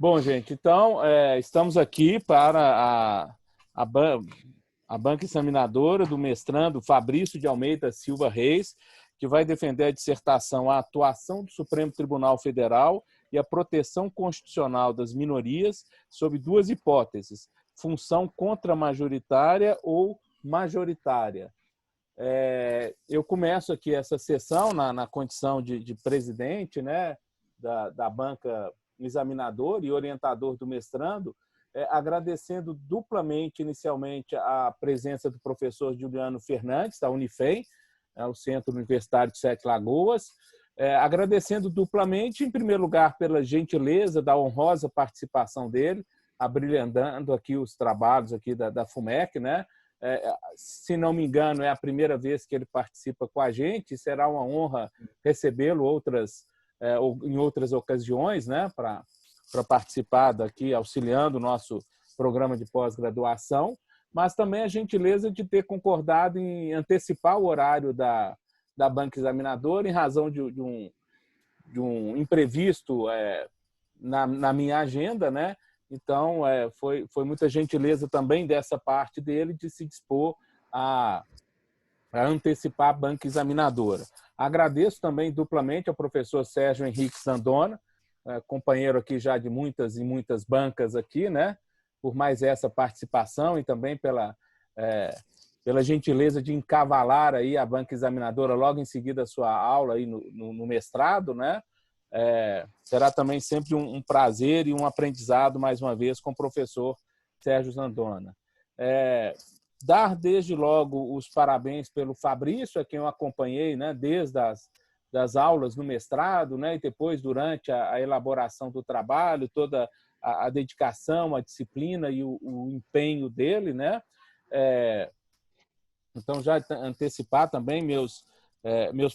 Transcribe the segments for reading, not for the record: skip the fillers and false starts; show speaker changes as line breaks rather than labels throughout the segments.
Bom, gente, então estamos aqui para a banca examinadora do mestrando Fabrício de Almeida Silva Reis, que vai defender a dissertação A atuação do Supremo Tribunal Federal e a proteção constitucional das minorias sob duas hipóteses, função contramajoritária ou majoritária. Eu começo aqui essa sessão na condição de presidente, né, da banca examinador e orientador do mestrando, agradecendo duplamente, inicialmente, a presença do professor Juliano Fernandes, da Unifem, o Centro Universitário de Sete Lagoas, agradecendo duplamente, em primeiro lugar, pela gentileza da honrosa participação dele, abrilhantando aqui os trabalhos aqui da FUMEC, né? Se não me engano, é a primeira vez que ele participa com a gente, será uma honra recebê-lo em outras ocasiões, né, para participar daqui, auxiliando o nosso programa de pós-graduação, mas também a gentileza de ter concordado em antecipar o horário da banca examinadora em razão de um imprevisto na minha agenda, né? Então, foi muita gentileza também dessa parte dele de se dispor a antecipar a banca examinadora. Agradeço também duplamente ao professor Sérgio Henrique Zandona, companheiro aqui já de muitas e muitas bancas aqui, né? Por mais essa participação e também pela gentileza de encavalar aí a banca examinadora logo em seguida a sua aula aí no mestrado, né? Será também sempre um prazer e um aprendizado, mais uma vez, com o professor Sérgio Zandona. Dar desde logo os parabéns pelo Fabrício, a quem eu acompanhei, né, desde das aulas no mestrado, né, e depois durante a elaboração do trabalho, toda a dedicação, a disciplina e o empenho dele, né? Então, já antecipar também meus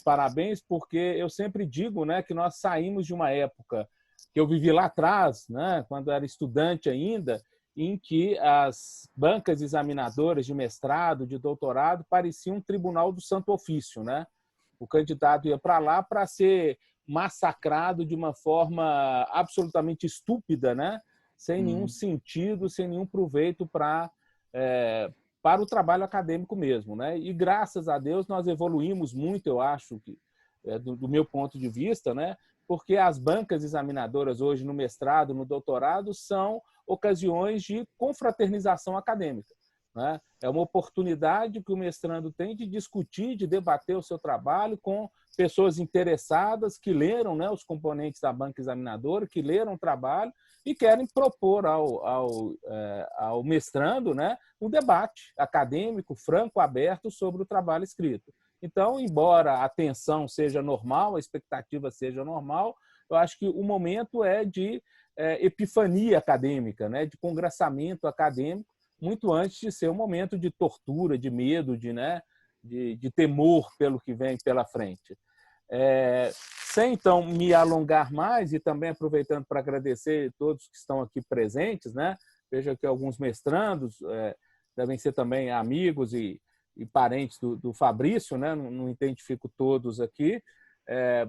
parabéns, porque eu sempre digo, né, que nós saímos de uma época que eu vivi lá atrás, né, quando era estudante ainda, em que as bancas examinadoras de mestrado, de doutorado, pareciam um tribunal do Santo Ofício, né? O candidato ia para lá para ser massacrado de uma forma absolutamente estúpida, né? Sem nenhum sentido, sem nenhum proveito para o trabalho acadêmico mesmo, né? E graças a Deus nós evoluímos muito, eu acho, do meu ponto de vista, né? Porque as bancas examinadoras hoje no mestrado, no doutorado, são ocasiões de confraternização acadêmica, né? É uma oportunidade que o mestrando tem de discutir, de debater o seu trabalho com pessoas interessadas que leram, né, os componentes da banca examinadora, que leram o trabalho e querem propor ao mestrando, né, um debate acadêmico, franco, aberto sobre o trabalho escrito. Então, embora a tensão seja normal, a expectativa seja normal, eu acho que o momento é de epifania acadêmica, né, de congraçamento acadêmico, muito antes de ser um momento de tortura, de medo, de temor pelo que vem pela frente. Sem, então, me alongar mais e também aproveitando para agradecer a todos que estão aqui presentes, né? Vejo aqui alguns mestrandos, devem ser também amigos e parentes do Fabrício, né? Não identifico todos aqui,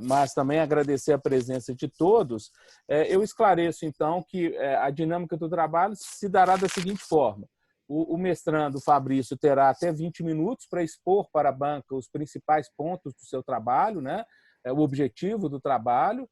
mas também agradecer a presença de todos. Eu esclareço, então, que a dinâmica do trabalho se dará da seguinte forma. O mestrando Fabrício terá até 20 minutos para expor para a banca os principais pontos do seu trabalho, né? O objetivo do trabalho.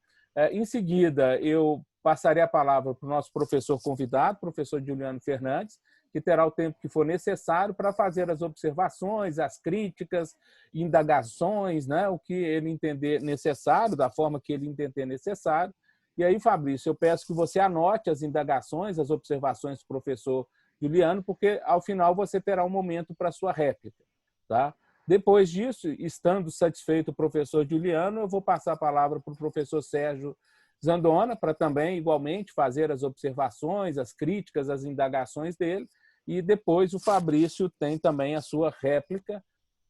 Em seguida, eu passarei a palavra para o nosso professor convidado, professor Juliano Fernandes, que terá o tempo que for necessário para fazer as observações, as críticas, indagações, né? O que ele entender necessário, da forma que ele entender necessário. E aí, Fabrício, eu peço que você anote as indagações, as observações do professor Juliano, porque, ao final, você terá um momento para a sua réplica, tá? Depois disso, estando satisfeito o professor Juliano, eu vou passar a palavra para o professor Sérgio Zandona, para também, igualmente, fazer as observações, as críticas, as indagações dele, e depois o Fabrício tem também a sua réplica.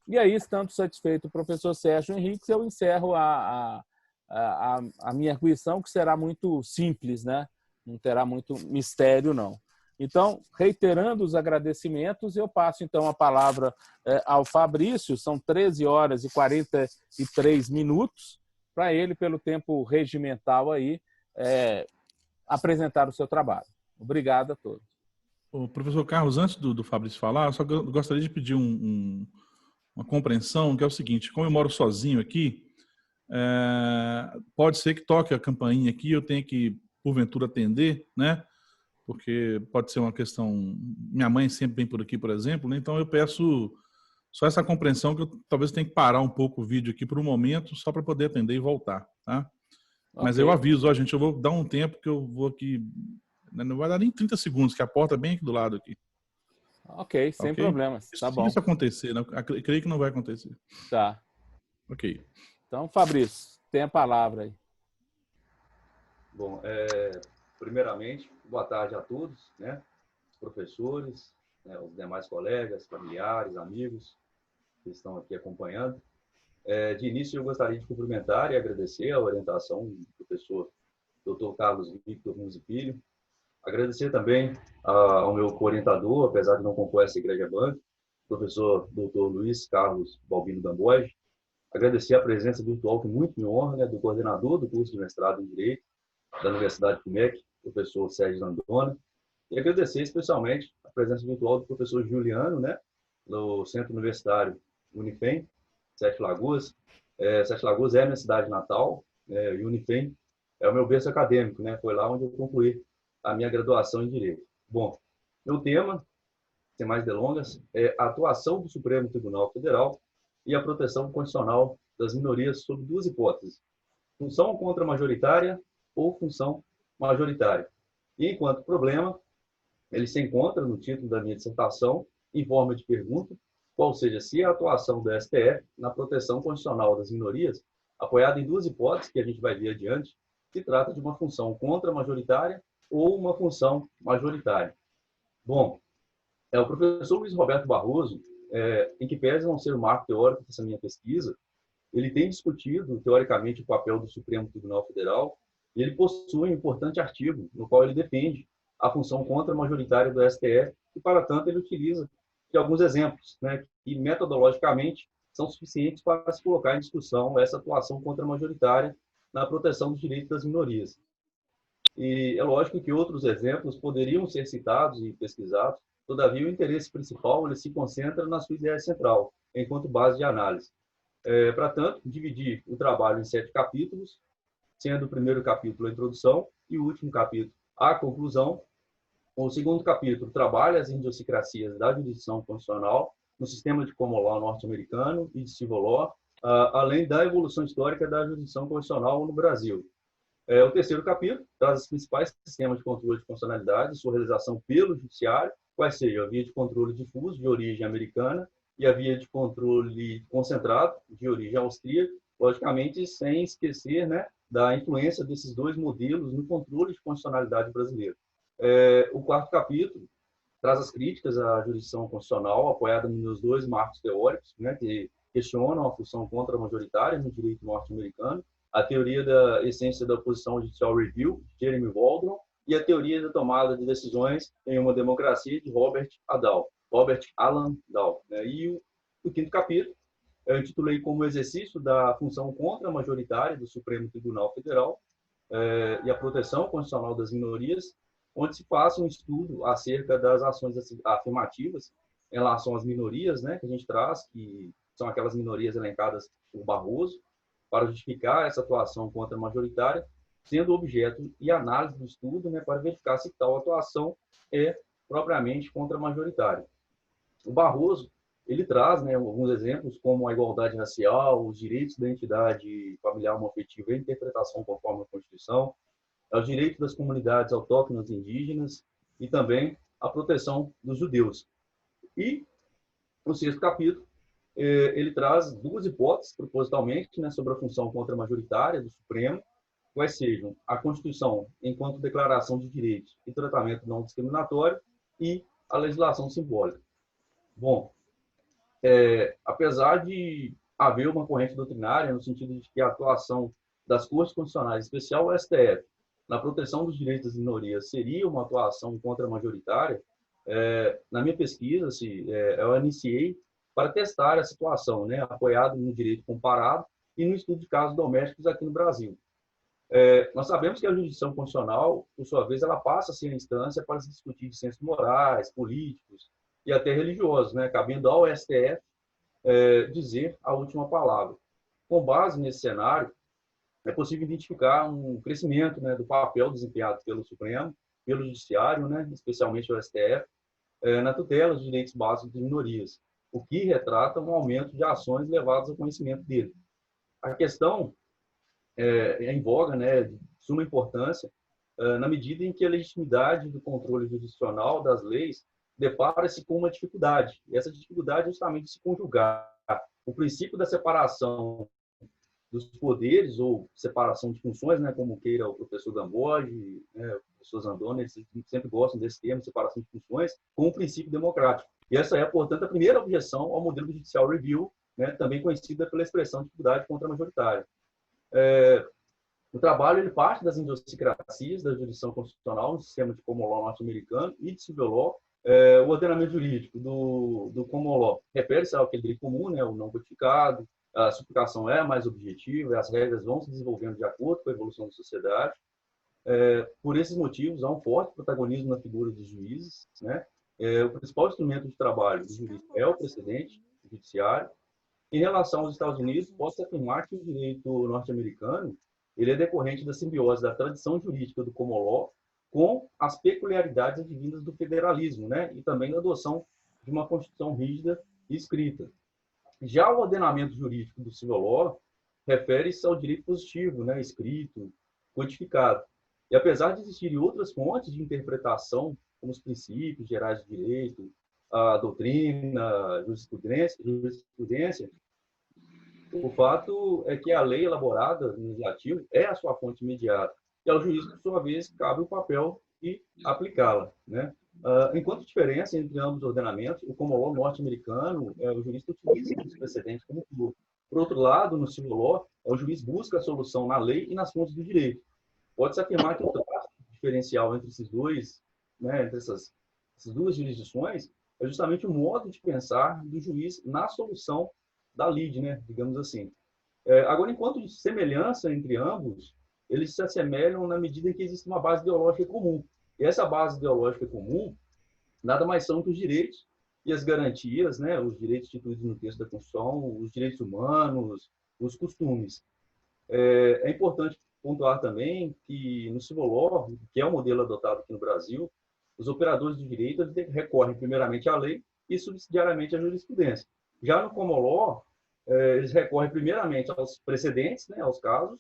E aí, estando satisfeito o professor Sérgio Henrique, eu encerro a minha arguição, que será muito simples, né? Não terá muito mistério, não. Então, reiterando os agradecimentos, eu passo, então, a palavra ao Fabrício. São 13 horas e 43 minutos, para ele, pelo tempo regimental, aí, apresentar o seu trabalho. Obrigado a todos.
O professor Carlos, antes do Fabrício falar, eu só gostaria de pedir uma compreensão, que é o seguinte: como eu moro sozinho aqui, pode ser que toque a campainha aqui, eu tenha que, porventura, atender, né? Porque pode ser uma questão... Minha mãe sempre vem por aqui, por exemplo, né? Então eu peço só essa compreensão, que eu talvez tenha que parar um pouco o vídeo aqui por um momento, só para poder atender e voltar, tá? Mas
Okay.
eu aviso, gente, eu vou dar um tempo que eu vou aqui... Não vai dar nem 30 segundos, que a porta é bem aqui do lado aqui.
Ok, sem problemas. Tá bom.
Se isso acontecer, né? Eu creio que não vai acontecer.
Tá.
Ok.
Então, Fabrício, tem a palavra aí.
Bom, primeiramente, boa tarde a todos, né? Os professores, né? Os demais colegas, familiares, amigos que estão aqui acompanhando. De início, eu gostaria de cumprimentar e agradecer a orientação do professor Dr. Carlos Victor Runzi Filho. Agradecer também ao meu orientador, apesar de não compor essa igreja banca, professor Dr. Luiz Carlos Balbino Gamboge. Agradecer a presença virtual, que muito me honra, né, do coordenador do curso de mestrado em Direito da Universidade FUMEC, professor Sérgio Landona. E agradecer especialmente a presença virtual do professor Juliano, né, no Centro Universitário Unifem, Sete Lagoas. Sete Lagoas é a minha cidade natal, e Unifem é o meu berço acadêmico, né? Foi lá onde eu concluí a minha graduação em Direito. Bom, meu tema, sem mais delongas, é a atuação do Supremo Tribunal Federal e a proteção constitucional das minorias sob duas hipóteses: função contra-majoritária ou função majoritária. E, enquanto problema, ele se encontra no título da minha dissertação, em forma de pergunta, qual seja se a atuação do STF na proteção constitucional das minorias, apoiada em duas hipóteses que a gente vai ver adiante, se trata de uma função contra-majoritária ou uma função majoritária. Bom, o professor Luiz Roberto Barroso, em que pese não ser o marco teórico dessa minha pesquisa, ele tem discutido, teoricamente, o papel do Supremo Tribunal Federal, e ele possui um importante artigo no qual ele defende a função contra-majoritária do STF, e, para tanto, ele utiliza de alguns exemplos, né, que, metodologicamente, são suficientes para se colocar em discussão essa atuação contra-majoritária na proteção dos direitos das minorias. E é lógico que outros exemplos poderiam ser citados e pesquisados, todavia o interesse principal ele se concentra na sua ideia central, enquanto base de análise. Para tanto, dividi o trabalho em 7 capítulos, sendo o primeiro capítulo a introdução e o último capítulo a conclusão. O segundo capítulo trabalha as idiosincrasias da jurisdição constitucional no sistema de common law norte-americano e de civil law, além da evolução histórica da jurisdição constitucional no Brasil. O terceiro capítulo traz os principais sistemas de controle de constitucionalidade e sua realização pelo judiciário, quais sejam a via de controle difuso de origem americana e a via de controle concentrado de origem austríaca, logicamente sem esquecer, né, da influência desses dois modelos no controle de constitucionalidade brasileiro. O quarto capítulo traz as críticas à jurisdição constitucional, apoiada nos dois marcos teóricos, né, que questionam a função contra-majoritária no direito norte-americano, a teoria da essência da oposição judicial review, de Jeremy Waldron, e a teoria da tomada de decisões em uma democracia, de Robert Alan Dow. E o quinto capítulo eu intitulei como exercício da função contra-majoritária do Supremo Tribunal Federal e a proteção constitucional das minorias, onde se faz um estudo acerca das ações afirmativas em relação às minorias, né, que a gente traz, que são aquelas minorias elencadas por Barroso, para justificar essa atuação contra-majoritária, sendo objeto e análise do estudo, né, para verificar se tal atuação é propriamente contra-majoritária. O Barroso ele traz, né, alguns exemplos, como a igualdade racial, os direitos da entidade familiar homoafetiva e a interpretação conforme a Constituição, os direitos das comunidades autóctonas indígenas e também a proteção dos judeus. E o sexto capítulo, ele traz duas hipóteses, propositalmente, né, sobre a função contra-majoritária do Supremo, quais sejam a Constituição enquanto declaração de direitos e tratamento não discriminatório e a legislação simbólica. Bom, apesar de haver uma corrente doutrinária no sentido de que a atuação das Cortes Constitucionais, em especial o STF, na proteção dos direitos das minorias seria uma atuação contra-majoritária, na minha pesquisa, eu iniciei para testar essa situação, né, apoiado no direito comparado e no estudo de casos domésticos aqui no Brasil. Nós sabemos que a jurisdição constitucional, por sua vez, ela passa a ser a instância para se discutir dissensos morais, políticos e até religiosos, né? Cabendo ao STF dizer a última palavra. Com base nesse cenário, é possível identificar um crescimento, né, do papel desempenhado pelo Supremo, pelo Judiciário, né, especialmente o STF, na tutela dos direitos básicos de minorias, o que retrata um aumento de ações levadas ao conhecimento dele. A questão é em voga, né, de suma importância, na medida em que a legitimidade do controle jurisdicional das leis depara-se com uma dificuldade. E essa dificuldade é justamente se conjugar o princípio da separação dos poderes, ou separação de funções, né, como queira o professor Gamboge, né, o professor Zandoni, eles sempre gostam desse termo, separação de funções, com o princípio democrático. E essa é, portanto, a primeira objeção ao modelo judicial review, né, também conhecida pela expressão dificuldade contra-majoritária. O trabalho ele parte das idiosincrasias da jurisdição constitucional no sistema de common law norte-americano e de civil law. O ordenamento jurídico do common law refere-se ao aquele direito comum, né, o não codificado, a suplicação é mais objetiva, as regras vão se desenvolvendo de acordo com a evolução da sociedade. Por esses motivos, há um forte protagonismo na figura dos juízes, né? O principal instrumento de trabalho do juiz é o precedente judiciário. Em relação aos Estados Unidos, posso afirmar que o direito norte-americano ele é decorrente da simbiose da tradição jurídica do common law com as peculiaridades advindas do federalismo, né? E também da adoção de uma Constituição rígida e escrita. Já o ordenamento jurídico do civil law refere-se ao direito positivo, né, escrito, codificado. E apesar de existirem outras fontes de interpretação, como os princípios gerais de direito, a doutrina, a jurisprudência, o fato é que a lei elaborada no legislativo é a sua fonte imediata. E ao juiz, por sua vez, cabe o papel de aplicá-la, né? Enquanto diferença entre ambos os ordenamentos, o common law norte-americano, o juiz utiliza os precedentes como tudo. Por outro lado, no civil law, o juiz busca a solução na lei e nas fontes do direito. Pode-se afirmar que o traço diferencial entre esses dois, né, entre essas duas jurisdições, é justamente o modo de pensar do juiz na solução da lide, né, digamos assim. Agora, enquanto de semelhança entre ambos, eles se assemelham na medida em que existe uma base ideológica comum. E essa base ideológica comum nada mais são que os direitos e as garantias, né, os direitos instituídos no texto da Constituição, os direitos humanos, os costumes. É importante pontuar também que no civil law, que é o modelo adotado aqui no Brasil, os operadores do direito recorrem primeiramente à lei e subsidiariamente à jurisprudência. Já no common law, eles recorrem primeiramente aos precedentes, né, aos casos,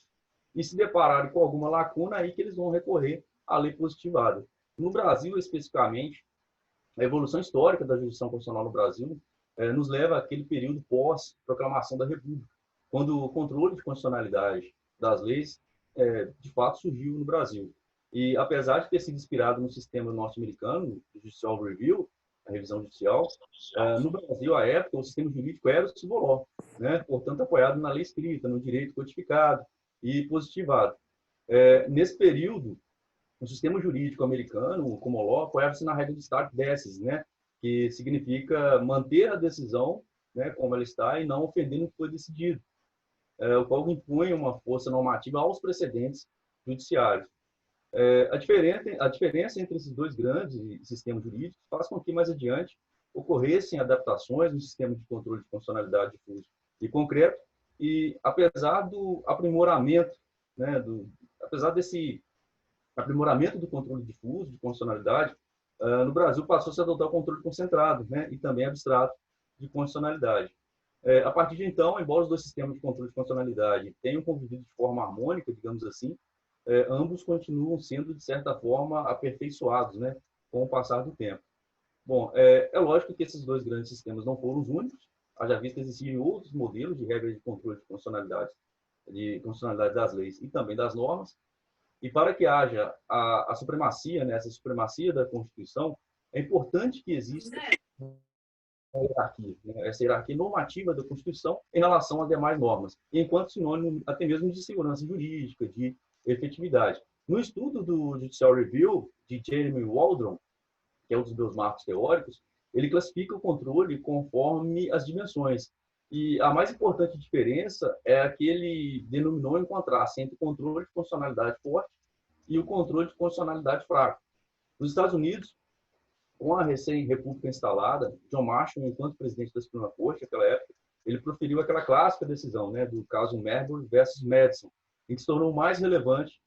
e se depararem com alguma lacuna, aí que eles vão recorrer à lei positivada. No Brasil, especificamente, a evolução histórica da jurisdição constitucional no Brasil nos leva àquele período pós-proclamação da República, quando o controle de constitucionalidade das leis, de fato, surgiu no Brasil. E, apesar de ter sido inspirado no sistema norte-americano, o Judicial Review, a revisão judicial, no Brasil, à época, o sistema jurídico era o civil law, né? Portanto, apoiado na lei escrita, no direito codificado e positivado. Nesse período, o sistema jurídico americano, o common law, apoiava-se na regra de stare decisis, né? Que significa manter a decisão, né, como ela está e não ofendendo o que foi decidido, o qual impõe uma força normativa aos precedentes judiciários. A diferença entre esses dois grandes sistemas jurídicos faz com que, mais adiante, ocorressem adaptações no sistema de controle de constitucionalidade difuso e concreto, e apesar do aprimoramento, né, apesar desse aprimoramento do controle difuso de constitucionalidade, no Brasil passou-se a adotar o controle concentrado, né, e também abstrato de constitucionalidade. A partir de então, embora os dois sistemas de controle de constitucionalidade tenham convivido de forma harmônica, digamos assim, ambos continuam sendo, de certa forma, aperfeiçoados, né, com o passar do tempo. Bom, é lógico que esses dois grandes sistemas não foram os únicos, haja vista existirem outros modelos de regras de controle de constitucionalidade das leis e também das normas, e para que haja a supremacia, né, essa supremacia da Constituição, é importante que exista hierarquia, né? Essa hierarquia normativa da Constituição em relação às demais normas, enquanto sinônimo até mesmo de segurança jurídica, de efetividade. No estudo do Judicial Review, de Jeremy Waldron, que é um dos meus marcos teóricos, ele classifica o controle conforme as dimensões. E a mais importante diferença é a que ele denominou em contraste entre o controle de constitucionalidade forte e o controle de constitucionalidade fraco. Nos Estados Unidos, com a recém-república instalada, John Marshall, enquanto presidente da Suprema Corte, naquela época, ele proferiu aquela clássica decisão, né, do caso Marbury versus Madison, em que se tornou mais relevante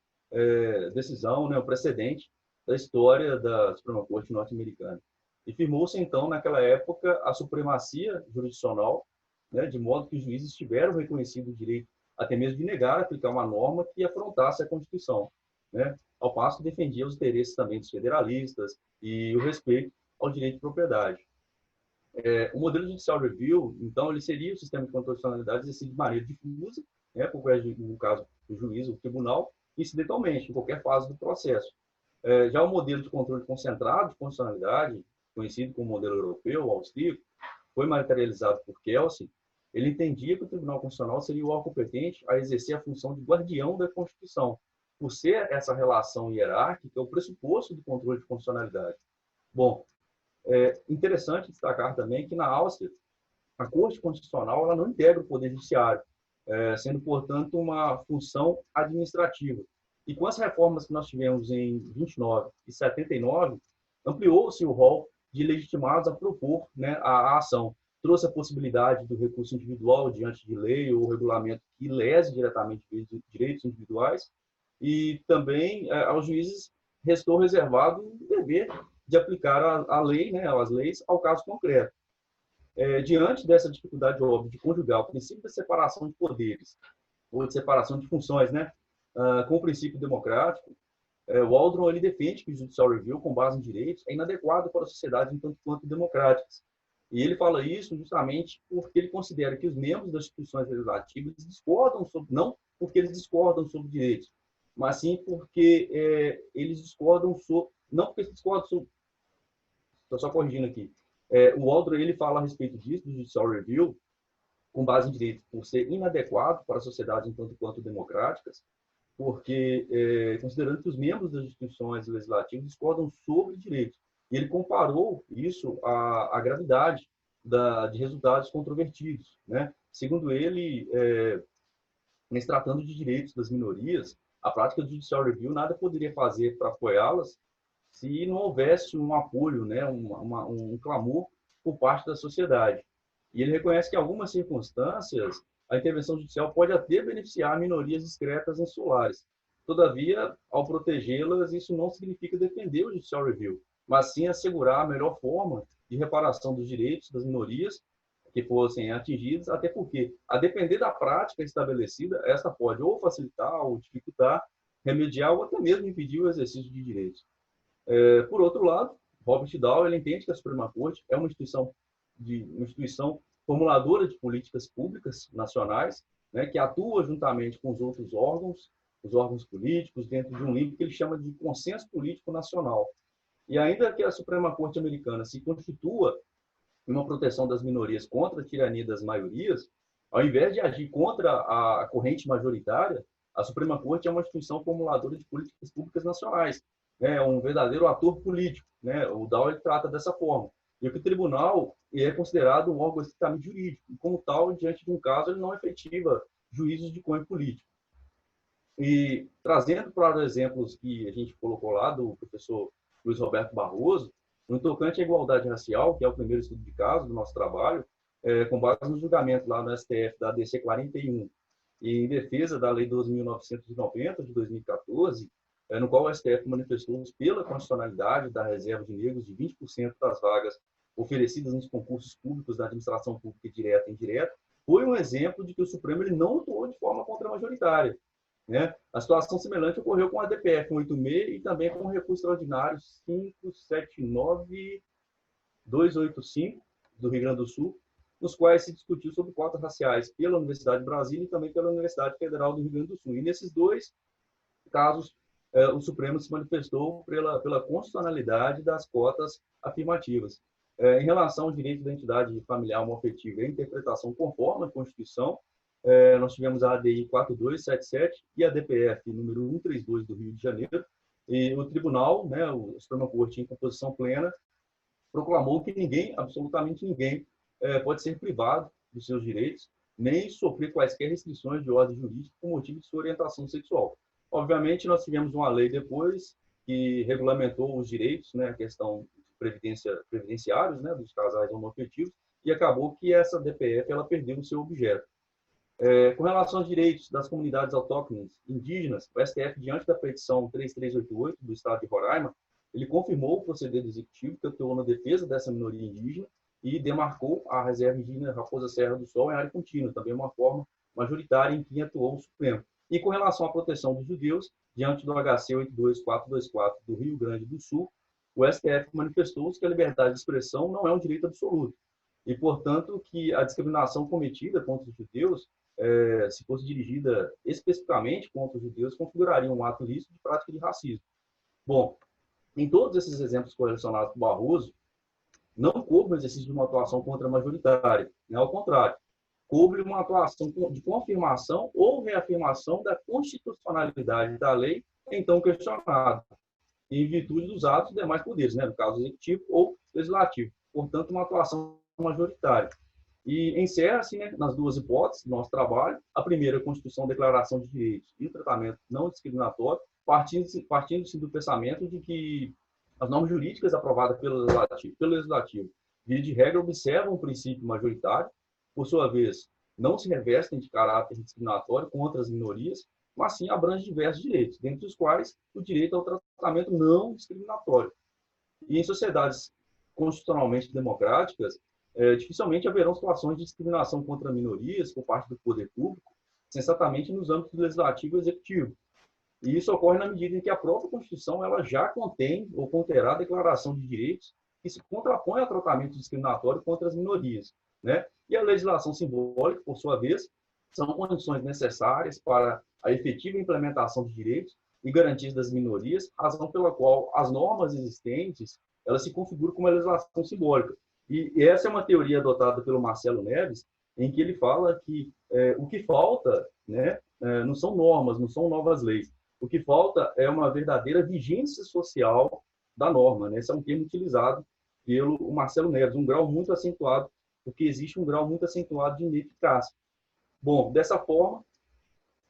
decisão, né, o precedente da história da Suprema Corte norte-americana. E firmou-se, então, naquela época, a supremacia jurisdicional, né, de modo que os juízes tiveram reconhecido o direito até mesmo de negar aplicar uma norma que afrontasse a Constituição, né, ao passo que defendia os interesses também dos federalistas e o respeito ao direito de propriedade. O modelo judicial review, então, ele seria o sistema de constitucionalidade exercido de maneira difusa, né, no caso do juiz, o tribunal, incidentalmente, em qualquer fase do processo. Já o modelo de controle concentrado de constitucionalidade, conhecido como modelo europeu, austríaco, foi materializado por Kelsey. Ele entendia que o Tribunal Constitucional seria o órgão competente a exercer a função de guardião da Constituição, por ser essa relação hierárquica o pressuposto do controle de constitucionalidade. Bom, é interessante destacar também que na Áustria, a Corte Constitucional ela não integra o Poder Judiciário, sendo, portanto, uma função administrativa. E com as reformas que nós tivemos em 29 e 79, ampliou-se o rol de legitimados a propor, né, a ação. Trouxe a possibilidade do recurso individual diante de lei ou regulamento que lese diretamente direitos individuais, e também aos juízes restou reservado o dever de aplicar a lei, né, as leis, ao caso concreto. Diante dessa dificuldade óbvia de conjugar o princípio da separação de poderes, ou de separação de funções, né, com o princípio democrático, o Waldron ele defende que o Judicial Review, com base em direitos, é inadequado para sociedades enquanto quanto democráticas. E ele fala isso justamente porque ele considera que os membros das instituições legislativas discordam sobre, não porque eles discordam sobre direitos, mas sim porque eles discordam sobre, não porque eles discordam sobre, estou só corrigindo aqui, o Waldron ele fala a respeito disso, do Judicial Review, com base em direitos, por ser inadequado para sociedades enquanto quanto democráticas, porque considerando que os membros das instituições legislativas discordam sobre direitos. E ele comparou isso à gravidade de resultados controvertidos, né? Segundo ele, se tratando de direitos das minorias, a prática do Judicial Review nada poderia fazer para apoiá-las se não houvesse um apoio, né, um clamor por parte da sociedade. E ele reconhece que, em algumas circunstâncias, a intervenção judicial pode até beneficiar minorias discretas insulares. Todavia, ao protegê-las, isso não significa defender o Judicial Review, mas sim assegurar a melhor forma de reparação dos direitos das minorias que fossem atingidas, até porque, a depender da prática estabelecida, esta pode ou facilitar ou dificultar, remediar ou até mesmo impedir o exercício de direitos. Por outro lado, Robert Dahl ele entende que a Suprema Corte é uma instituição formuladora de políticas públicas nacionais, né, que atua juntamente com os outros órgãos, os órgãos políticos, dentro de um livro que ele chama de consenso político nacional. E ainda que a Suprema Corte americana se constitua em uma proteção das minorias contra a tirania das maiorias, ao invés de agir contra a corrente majoritária, a Suprema Corte é uma instituição formuladora de políticas públicas nacionais, né, um verdadeiro ator político, né? O Dahl ele trata dessa forma. E o tribunal é considerado um órgão estritamente jurídico, e como tal, diante de um caso, ele não efetiva juízos de cunho político. E trazendo para os exemplos que a gente colocou lá, do professor Luiz Roberto Barroso, no tocante à igualdade racial, que é o primeiro estudo de caso do nosso trabalho, com base no julgamento lá no STF da DC 41, e em defesa da Lei 12.990, de 2014, no qual o STF manifestou-se pela constitucionalidade da reserva de negros de 20% das vagas oferecidas nos concursos públicos da administração pública direta e indireta, foi um exemplo de que o Supremo ele não atuou de forma contra-majoritária, né? A situação semelhante ocorreu com a DPF 186 e também com o recurso extraordinário 579285 do Rio Grande do Sul, nos quais se discutiu sobre cotas raciais pela Universidade de Brasília e também pela Universidade Federal do Rio Grande do Sul. E nesses dois casos, o Supremo se manifestou pela constitucionalidade das cotas afirmativas. Em relação ao direito da identidade familiar homoafetiva e a interpretação conforme a Constituição, nós tivemos a ADI 4277 e a DPF número 132 do Rio de Janeiro, e o Tribunal, né, o Suprema Corte em composição plena, proclamou que ninguém, absolutamente ninguém, pode ser privado dos seus direitos, nem sofrer quaisquer restrições de ordem jurídica por motivo de sua orientação sexual. Obviamente, nós tivemos uma lei depois que regulamentou os direitos, né, a questão previdenciários, né, dos casais homoafetivos, e acabou que essa DPF ela perdeu o seu objeto. Com relação aos direitos das comunidades autóctones indígenas, o STF, diante da petição 3388 do Estado de Roraima, ele confirmou o proceder do Executivo que atuou na defesa dessa minoria indígena e demarcou a reserva indígena Raposa Serra do Sol em área contínua, também uma forma majoritária em que atuou o Supremo. E com relação à proteção dos judeus, diante do HC 82424 do Rio Grande do Sul, o STF manifestou que a liberdade de expressão não é um direito absoluto e, portanto, que a discriminação cometida contra os judeus, se fosse dirigida especificamente contra os judeus, configuraria um ato ilícito de prática de racismo. Bom, em todos esses exemplos correlacionados com Barroso, não coube o exercício de uma atuação contra-majoritária, né? Ao contrário, coube uma atuação de confirmação ou reafirmação da constitucionalidade da lei então questionada, em virtude dos atos dos demais poderes, né? No caso executivo ou legislativo. Portanto, uma atuação majoritária. E encerra-se, né, nas duas hipóteses do nosso trabalho, a primeira, a Constituição, Declaração de Direitos e o Tratamento Não Discriminatório, partindo-se do pensamento de que as normas jurídicas aprovadas pelo Legislativo, via de regra, observam o princípio majoritário, por sua vez, não se revestem de caráter discriminatório contra as minorias, mas sim abrangem diversos direitos, dentre os quais o direito ao tratamento não discriminatório. E em sociedades constitucionalmente democráticas, dificilmente haverão situações de discriminação contra minorias por parte do poder público, sensatamente nos âmbitos legislativo e executivo. E isso ocorre na medida em que a própria Constituição ela já contém ou conterá a declaração de direitos que se contrapõe ao tratamento discriminatório contra as minorias, né? E a legislação simbólica, por sua vez, são condições necessárias para a efetiva implementação de direitos e garantias das minorias, razão pela qual as normas existentes elas se configuram como uma legislação simbólica. E essa é uma teoria adotada pelo Marcelo Neves, em que ele fala que o que falta, né, não são normas, não são novas leis. O que falta é uma verdadeira vigência social da norma, né? Esse é um termo utilizado pelo Marcelo Neves, um grau muito acentuado, porque existe um grau muito acentuado de ineficácia. Bom, dessa forma,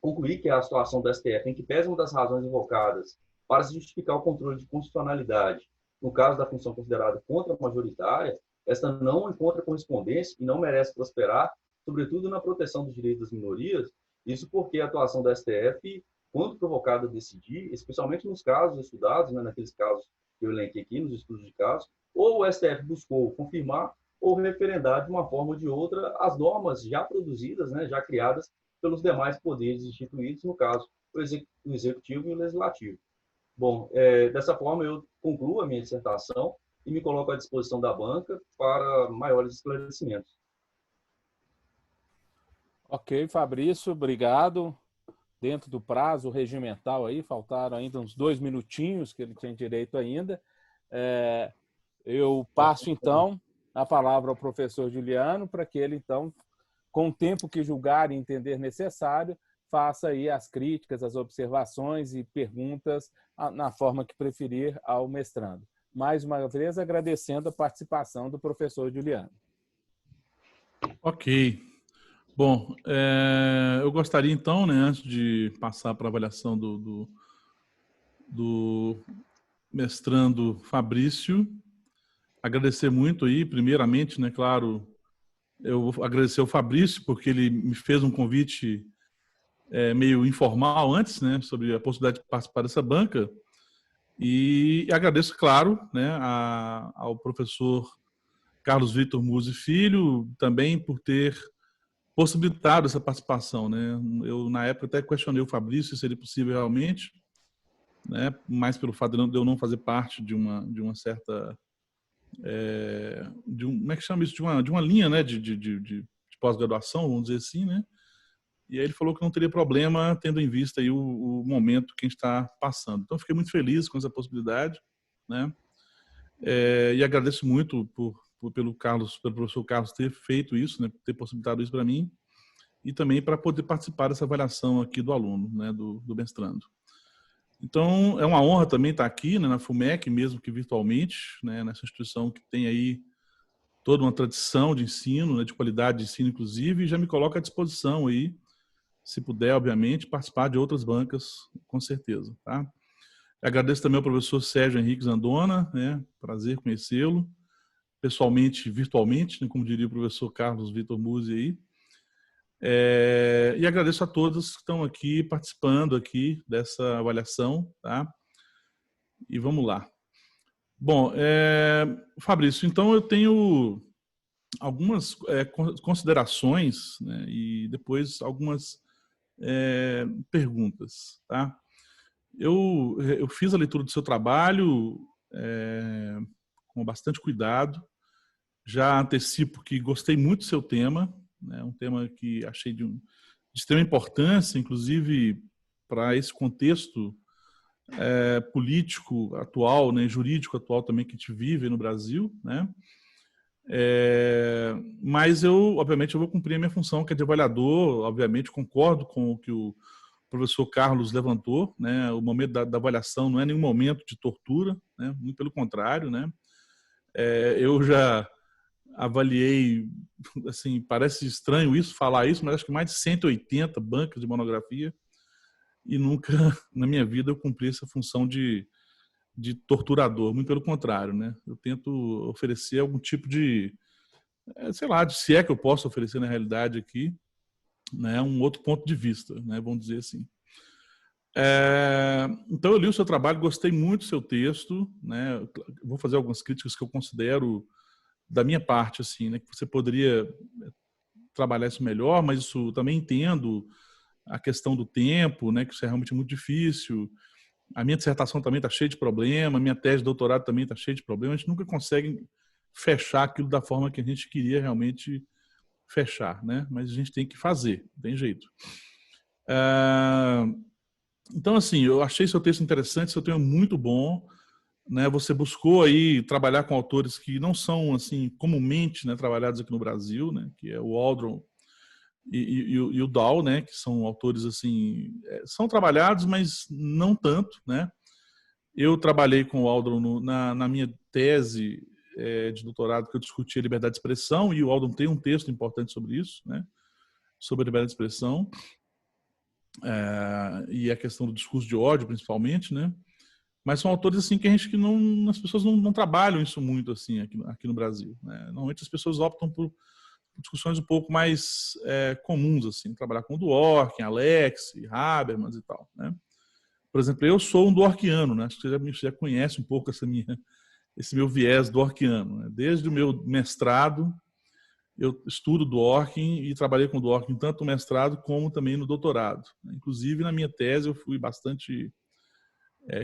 concluí que a situação do STF, em que pese uma das razões invocadas para se justificar o controle de constitucionalidade, no caso da função considerada contra-majoritária, esta não encontra correspondência e não merece prosperar, sobretudo na proteção dos direitos das minorias, isso porque a atuação do STF, quando provocada a decidir, especialmente nos casos estudados, né, naqueles casos que eu elenquei aqui, nos estudos de casos, ou o STF buscou confirmar ou referendar de uma forma ou de outra as normas já produzidas, né, já criadas pelos demais poderes instituídos, no caso, o Executivo e o Legislativo. Bom, dessa forma eu concluo a minha dissertação e me coloco à disposição da banca para maiores esclarecimentos.
Ok, Fabrício, obrigado. Dentro do prazo regimental aí, faltaram ainda uns 2 minutinhos que ele tinha direito ainda. Eu passo, então, a palavra ao professor Juliano para que ele, então, com o tempo que julgar e entender necessário, faça aí as críticas, as observações e perguntas na forma que preferir ao mestrando. Mais uma vez, agradecendo a participação do professor Juliano.
Ok. Bom, eu gostaria então, né, antes de passar para a avaliação do mestrando Fabrício, agradecer muito aí, primeiramente, né, claro, eu vou agradecer ao Fabrício, porque ele me fez um convite meio informal antes, né, sobre a possibilidade de participar dessa banca, e agradeço, claro, né, ao professor Carlos Vitor Musi Filho, também por ter possibilitado essa participação, né? Eu, na época, até questionei o Fabrício se seria possível realmente, né? Mais pelo fato de eu não fazer parte de uma certa... como é que chama isso? De uma linha, né? de pós-graduação, vamos dizer assim, né? E aí ele falou que não teria problema, tendo em vista aí o momento que a gente está passando. Então, fiquei muito feliz com essa possibilidade, né? E agradeço muito pelo professor Carlos ter feito isso, né, ter possibilitado isso para mim e também para poder participar dessa avaliação aqui do aluno, né, do mestrando. Então, é uma honra também estar aqui, né, na FUMEC, mesmo que virtualmente, né, nessa instituição que tem aí toda uma tradição de ensino, né, de qualidade de ensino, inclusive, e já me coloco à disposição aí, se puder, obviamente, participar de outras bancas, com certeza. Tá? Agradeço também ao professor Sérgio Henrique Zandona, né, prazer conhecê-lo, pessoalmente, virtualmente, né, como diria o professor Carlos Vitor Musi aí. E agradeço a todos que estão aqui participando aqui dessa avaliação, tá? E vamos lá. Bom, Fabrício, então eu tenho algumas considerações, né, e depois algumas perguntas, tá? Eu fiz a leitura do seu trabalho com bastante cuidado. Já antecipo que gostei muito do seu tema, né, um tema que achei de extrema importância, inclusive para esse contexto político atual, né, jurídico atual também que a gente vive no Brasil, né? Mas obviamente, eu vou cumprir a minha função, que é de avaliador. Obviamente, concordo com o que o professor Carlos levantou, né? O momento da avaliação não é nenhum momento de tortura, né? Muito pelo contrário, né? Eu já avaliei, assim, parece estranho falar isso, mas acho que mais de 180 bancas de monografia, e nunca na minha vida eu cumpri essa função de torturador, muito pelo contrário, né? Eu tento oferecer algum tipo de, sei lá, se é que eu posso oferecer na realidade aqui, né, um outro ponto de vista, né, vamos dizer assim. Então eu li o seu trabalho, gostei muito do seu texto, né? Vou fazer algumas críticas que eu considero da minha parte, assim, né, que você poderia trabalhar isso melhor, mas isso também entendo a questão do tempo, né, que isso é realmente muito difícil. A minha dissertação também está cheia de problema, a minha tese de doutorado também está cheia de problemas. A gente nunca consegue fechar aquilo da forma que a gente queria realmente fechar, né? Mas a gente tem que fazer, não tem jeito. Então, assim, eu achei seu texto interessante, seu tema muito bom, né? Você buscou aí trabalhar com autores que não são, assim, comumente, né, trabalhados aqui no Brasil, né? Que é o Waldron e o Dahl, né, que são autores, assim, são trabalhados, mas não tanto, né? Eu trabalhei com o Waldron na minha tese de doutorado, que eu discuti a liberdade de expressão, e o Waldron tem um texto importante sobre isso, né? Sobre a liberdade de expressão e a questão do discurso de ódio, principalmente, né? Mas são autores, assim, que as pessoas não trabalham isso muito, assim, aqui no Brasil, né? Normalmente as pessoas optam por discussões um pouco mais comuns, assim, trabalhar com o Dworkin, Alex, Habermas e tal, né? Por exemplo, eu sou um dworkiano, né? Acho que você já conhece um pouco esse meu viés dworkiano, né? Desde o meu mestrado, eu estudo Dworkin e trabalhei com Dworkin tanto no mestrado como também no doutorado. Inclusive, na minha tese, eu fui bastante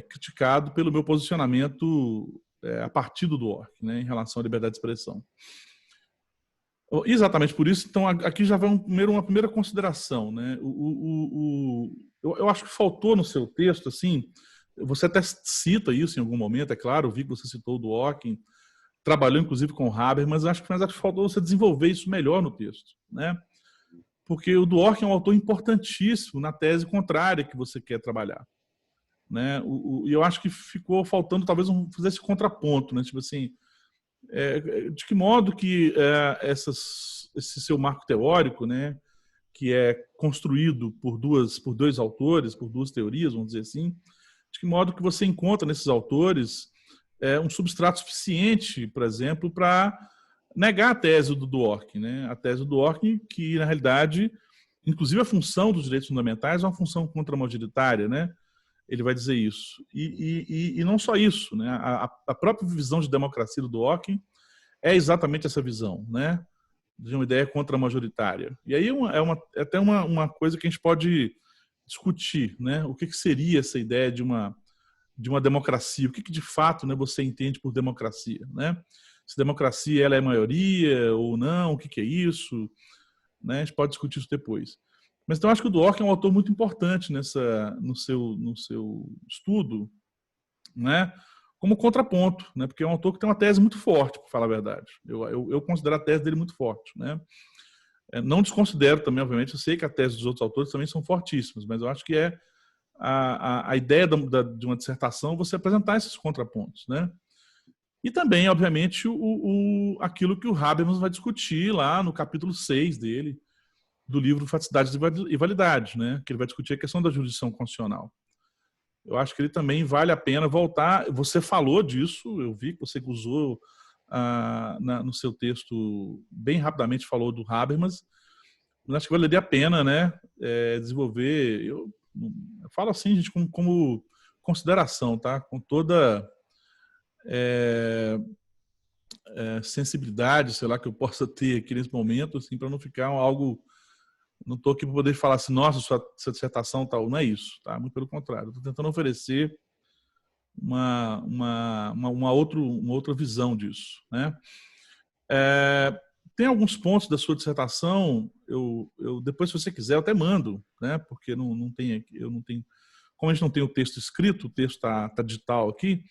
criticado pelo meu posicionamento a partir do Dworkin, né, em relação à liberdade de expressão. Exatamente por isso, então, aqui já vai uma primeira consideração, né? Eu acho que faltou no seu texto, assim, você até cita isso em algum momento, é claro, eu vi que você citou o Dworkin, trabalhou inclusive com o Habermas, mas acho que faltou você desenvolver isso melhor no texto, né? Porque o Dworkin é um autor importantíssimo na tese contrária que você quer trabalhar, né? E eu acho que ficou faltando talvez fazer esse contraponto, né? Tipo assim, de que modo que esse seu marco teórico, né, que é construído por dois autores, por duas teorias, vamos dizer assim, de que modo que você encontra nesses autores um substrato suficiente, por exemplo, para negar a tese do Dworkin, né? A tese do Dworkin, que na realidade, inclusive a função dos direitos fundamentais é uma função contra-majoritária, né? Ele vai dizer isso. E não só isso, né? A própria visão de democracia do Dworkin é exatamente essa visão, né? De uma ideia contra-majoritária. E aí é até uma coisa que a gente pode discutir, né? O que seria essa ideia de uma democracia? O que de fato, né, você entende por democracia, né? Se democracia ela é maioria ou não, o que é isso? Né? A gente pode discutir isso depois. Mas então acho que o Dworkin é um autor muito importante no seu estudo, né? Como contraponto, né? Porque é um autor que tem uma tese muito forte, para falar a verdade. Eu considero a tese dele muito forte, né? Não desconsidero também, obviamente, eu sei que a tese dos outros autores também são fortíssimas, mas eu acho que a ideia de uma dissertação você apresentar esses contrapontos, né? E também, obviamente, aquilo que o Habermas vai discutir lá no capítulo 6 dele, do livro Faticidades e Validades, né? Que ele vai discutir a questão da jurisdição constitucional. Eu acho que ele também vale a pena voltar. Você falou disso, eu vi que você usou no seu texto, bem rapidamente falou do Habermas, mas acho que valeria a pena, né, desenvolver. Eu falo assim, gente, como consideração, tá? Com toda sensibilidade, sei lá, que eu possa ter aqui nesse momento, assim, para não ficar algo. Não estou aqui para poder falar assim, nossa, sua dissertação tal. Não é isso, tá? Muito pelo contrário. Estou tentando oferecer uma outra visão disso, né? Tem alguns pontos da sua dissertação, eu depois, se você quiser, eu até mando, né? Porque eu não tenho, como a gente não tem o texto escrito, o texto está digital aqui,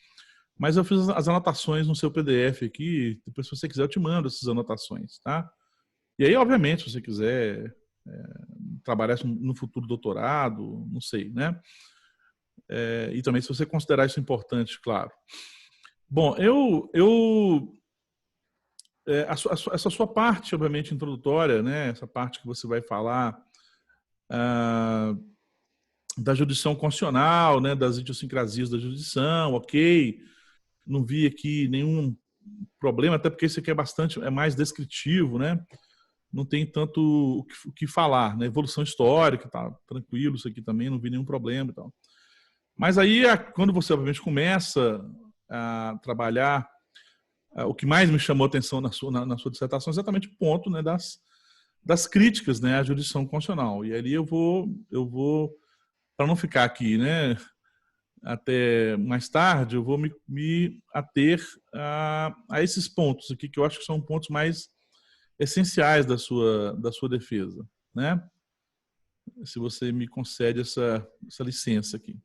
mas eu fiz as anotações no seu PDF aqui, depois, se você quiser, eu te mando essas anotações, tá? E aí, obviamente, se você quiser trabalhar no futuro doutorado, não sei, né? E também se você considerar isso importante, claro. Bom, essa sua parte, obviamente, introdutória, né? Essa parte que você vai falar da jurisdição constitucional, né? Das idiosincrasias da jurisdição, ok. Não vi aqui nenhum problema, até porque isso aqui é mais descritivo, né? Não tem tanto o que falar, né? Evolução histórica, tá tranquilo, isso aqui também, não vi nenhum problema e tal. Mas aí, quando você, obviamente, começa a trabalhar, o que mais me chamou a atenção na sua dissertação é exatamente o ponto, né, das críticas, né, à jurisdição constitucional. E ali eu vou para não ficar aqui, né, até mais tarde, eu vou me ater a esses pontos aqui, que eu acho que são pontos mais essenciais da sua defesa, né? Se você me concede essa licença aqui.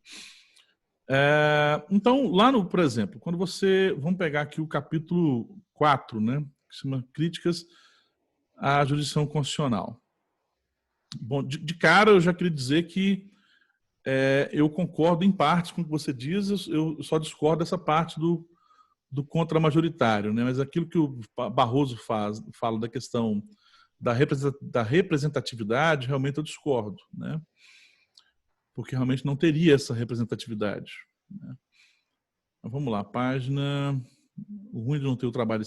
Então, lá por exemplo, quando vamos pegar aqui o capítulo 4, né? Que se chama Críticas à Jurisdição Constitucional. Bom, de cara eu já queria dizer que eu concordo em parte com o que você diz, eu só discordo dessa parte do contra-majoritário, né? Mas aquilo que o Barroso fala da questão da representatividade, realmente eu discordo, né? Porque realmente não teria essa representatividade, né? Então, vamos lá, página. O ruim de não ter o trabalho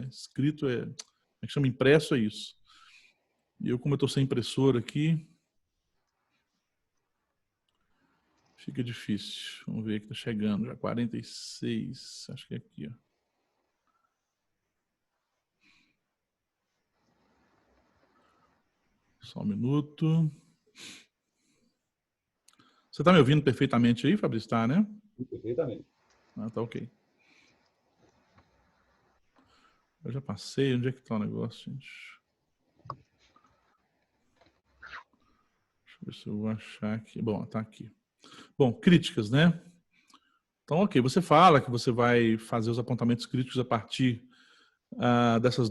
escrito é que chama impresso, é isso. E eu, como eu estou sem impressora aqui, fica difícil. Vamos ver que está chegando já 46, acho que é aqui, ó. Só um minuto. Você está me ouvindo perfeitamente aí, Fabrício? Tá, né?
Perfeitamente.
Tá ok. Eu já passei. Onde é que está o negócio, gente? Deixa eu ver se eu vou achar aqui. Bom, tá aqui. Bom, críticas, né? Então, ok. Você fala que você vai fazer os apontamentos críticos a partir desses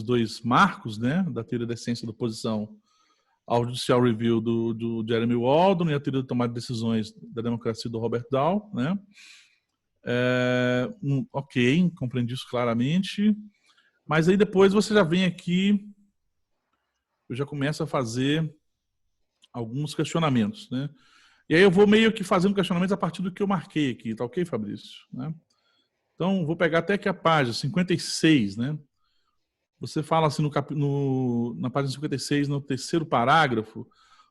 dois marcos, né? Da teoria da essência da oposição ao Judicial Review do Jeremy Waldron e a teoria de tomada de decisões da democracia do Robert Dahl, né? Ok, compreendi isso claramente. Mas aí depois você já vem aqui, eu já começo a fazer alguns questionamentos, né? E aí eu vou meio que fazendo questionamentos a partir do que eu marquei aqui, tá ok, Fabrício? Né? Então, vou pegar até aqui a página 56, né? Você fala assim na página 56, no terceiro parágrafo,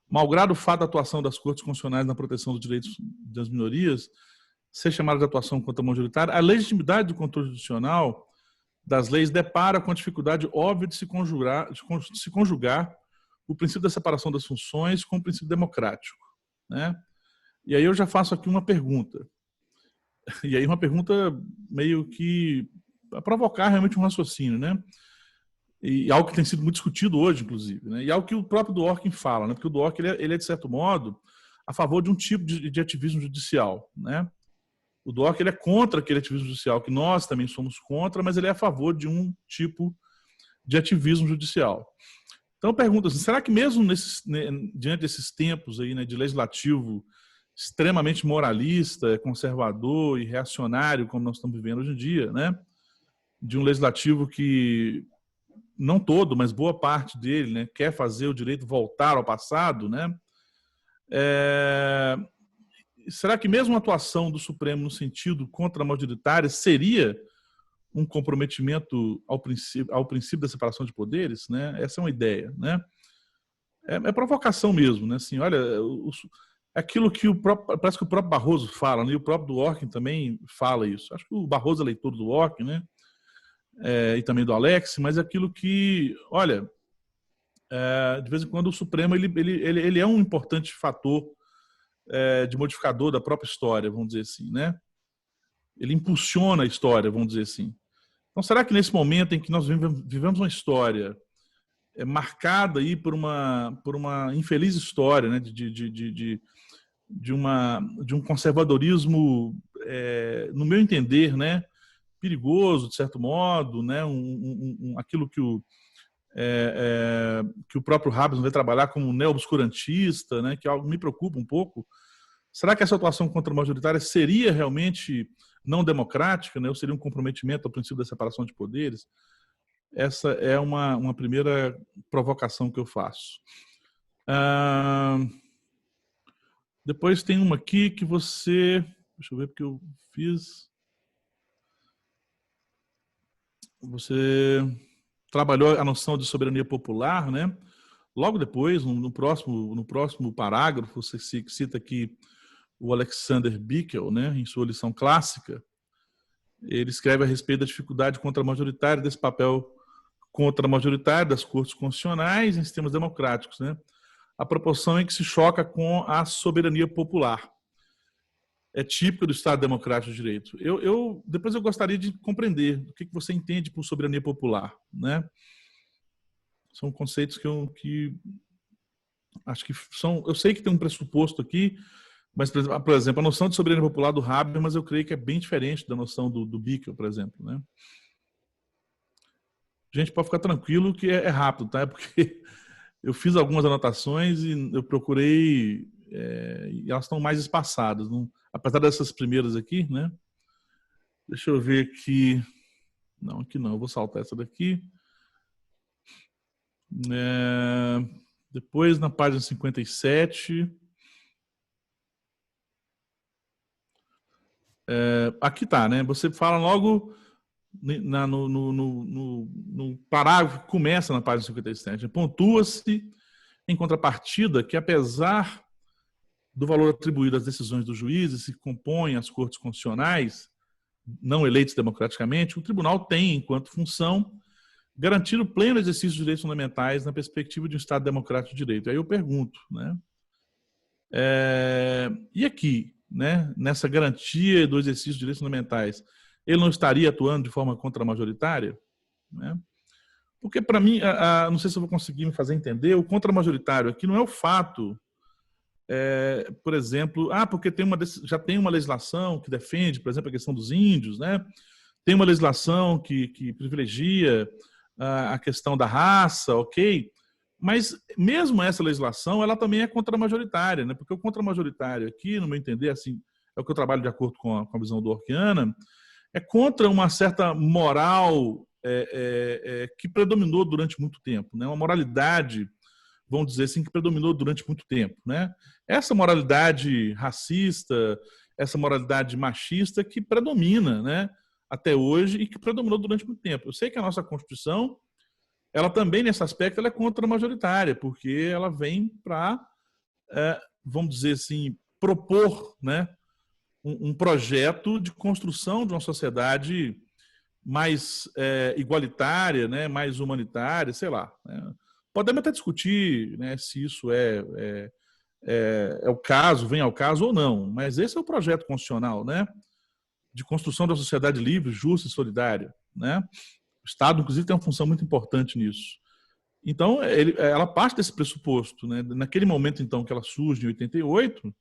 malgrado o fato da atuação das cortes constitucionais na proteção dos direitos das minorias ser chamada de atuação contra-majoritária, a legitimidade do controle jurisdicional das leis depara com a dificuldade óbvia de se conjugar o princípio da separação das funções com o princípio democrático, né? E aí eu já faço aqui uma pergunta. E aí uma pergunta meio que para provocar realmente um raciocínio, né? E algo que tem sido muito discutido hoje, inclusive, né? E algo que o próprio Dworkin fala, né? Porque o Dworkin ele é, de certo modo, a favor de um tipo de ativismo judicial, né? O Dworkin ele é contra aquele ativismo judicial, que nós também somos contra, mas ele é a favor de um tipo de ativismo judicial. Então eu pergunto assim, será que mesmo diante desses tempos aí, né, de legislativo extremamente moralista, conservador e reacionário, como nós estamos vivendo hoje em dia, né? De um legislativo que, não todo, mas boa parte dele, né, quer fazer o direito voltar ao passado, né? Será que mesmo a atuação do Supremo no sentido contra-majoritário seria um comprometimento ao princípio da separação de poderes, né? Essa é uma ideia, né? É provocação mesmo, né? Assim, olha, aquilo que parece que o próprio Barroso fala, né? E o próprio Dworkin também fala isso. Acho que o Barroso é leitor do Dworkin, né? E também do Alex, mas aquilo que, olha, de vez em quando o Supremo ele é um importante fator de modificador da própria história, vamos dizer assim, né? Ele impulsiona a história, vamos dizer assim. Então, será que nesse momento em que nós vivemos uma história marcada aí por uma infeliz história, né, de um conservadorismo, no meu entender, né, perigoso, de certo modo, né, aquilo que o próprio Habsburg vai trabalhar como neo-obscurantista, né, que é algo que me preocupa um pouco. Será que essa atuação contra-majoritária seria realmente não democrática, né, ou seria um comprometimento ao princípio da separação de poderes? Essa é uma primeira provocação que eu faço. Depois tem uma aqui que você... Deixa eu ver porque eu fiz... Você trabalhou a noção de soberania popular, né? Logo depois, no próximo parágrafo, você cita aqui o Alexander Bickel, né, em sua lição clássica. Ele escreve a respeito da dificuldade contra-majoritária, desse papel contra-majoritário das cortes constitucionais em sistemas democráticos, né? A proporção em que se choca com a soberania popular. É típico do Estado Democrático de Direito. Depois eu gostaria de compreender o que você entende por soberania popular, né? São conceitos que acho que são... Eu sei que tem um pressuposto aqui, mas, por exemplo, a noção de soberania popular do Habermas, eu creio que é bem diferente da noção do Bickel, por exemplo, né? Gente, pode ficar tranquilo que é rápido, tá? Porque eu fiz algumas anotações e eu procurei... e elas estão mais espaçadas, não, apesar dessas primeiras aqui, né? Deixa eu ver aqui. Não, aqui não, eu vou saltar essa daqui. Depois, na página 57. Aqui tá, né? Você fala logo no parágrafo que começa na página 57. Pontua-se, em contrapartida, que apesar do valor atribuído às decisões dos juízes que compõem as cortes constitucionais, não eleitos democraticamente, o tribunal tem, enquanto função, garantir o pleno exercício dos direitos fundamentais na perspectiva de um Estado democrático de direito. Aí eu pergunto, né? E aqui, né, nessa garantia do exercício dos direitos fundamentais, ele não estaria atuando de forma contra-majoritária? Né? Porque, para mim, não sei se eu vou conseguir me fazer entender, o contra-majoritário aqui não é o fato... por exemplo, porque já tem uma legislação que defende, por exemplo, a questão dos índios, né? Tem uma legislação que privilegia a questão da raça, ok? Mas mesmo essa legislação, ela também é contra-majoritária, né? Porque o contra-majoritário aqui, no meu entender, assim, é o que eu trabalho de acordo com a visão dworkiana, é contra uma certa moral que predominou durante muito tempo, né? Uma moralidade, vamos dizer assim, que predominou durante muito tempo, né? Essa moralidade racista, essa moralidade machista que predomina, né, até hoje e que predominou durante muito tempo. Eu sei que a nossa Constituição, ela também, nesse aspecto, ela é contra-majoritária, porque ela vem para, vamos dizer assim, propor, né, um projeto de construção de uma sociedade mais igualitária, né, mais humanitária, sei lá, né? Podemos até discutir, né, se isso é o caso, vem ao caso ou não, mas esse é o projeto constitucional, né, de construção da sociedade livre, justa e solidária, né? O Estado, inclusive, tem uma função muito importante nisso. Então, ela parte desse pressuposto, né? Naquele momento, então, que ela surge em 88,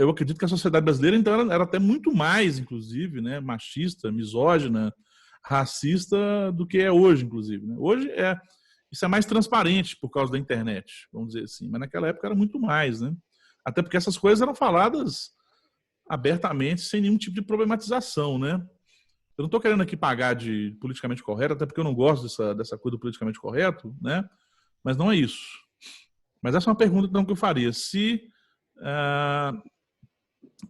eu acredito que a sociedade brasileira, então, era até muito mais, inclusive, né, machista, misógina, racista do que é hoje, inclusive, né? Hoje isso é mais transparente por causa da internet, vamos dizer assim. Mas naquela época era muito mais, né? Até porque essas coisas eram faladas abertamente, sem nenhum tipo de problematização, né? Eu não estou querendo aqui pagar de politicamente correto, até porque eu não gosto dessa coisa do politicamente correto, né? Mas não é isso. Mas essa é uma pergunta então, que eu faria. Se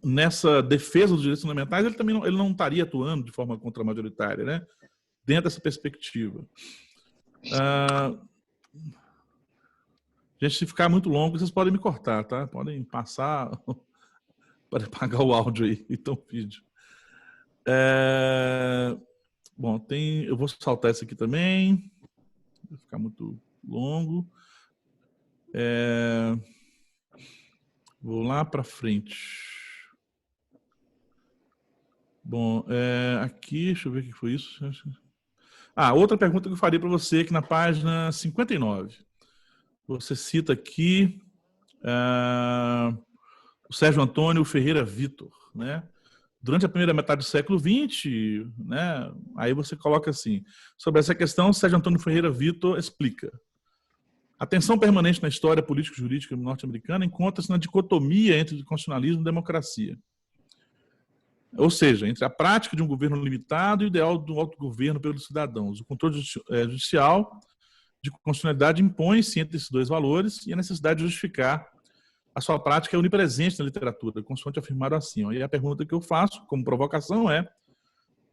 nessa defesa dos direitos fundamentais ele não estaria atuando de forma contramajoritária, né? Dentro dessa perspectiva. Gente, se ficar muito longo, vocês podem me cortar, tá? Podem passar, podem apagar o áudio aí, então o vídeo. Bom, eu vou saltar esse aqui também, vai ficar muito longo. Vou lá para frente. Bom, aqui, deixa eu ver o que foi isso. Outra pergunta que eu faria para você aqui na página 59. Você cita aqui o Sérgio Antônio Ferreira Vitor, né? Durante a primeira metade do século XX, né? Aí você coloca assim, sobre essa questão, Sérgio Antônio Ferreira Vitor explica. A tensão permanente na história político-jurídica norte-americana encontra-se na dicotomia entre constitucionalismo e democracia. Ou seja, entre a prática de um governo limitado e o ideal do autogoverno pelos cidadãos. O controle judicial de constitucionalidade impõe-se entre esses dois valores e a necessidade de justificar a sua prática é onipresente na literatura, consoante afirmado assim. E a pergunta que eu faço, como provocação, é: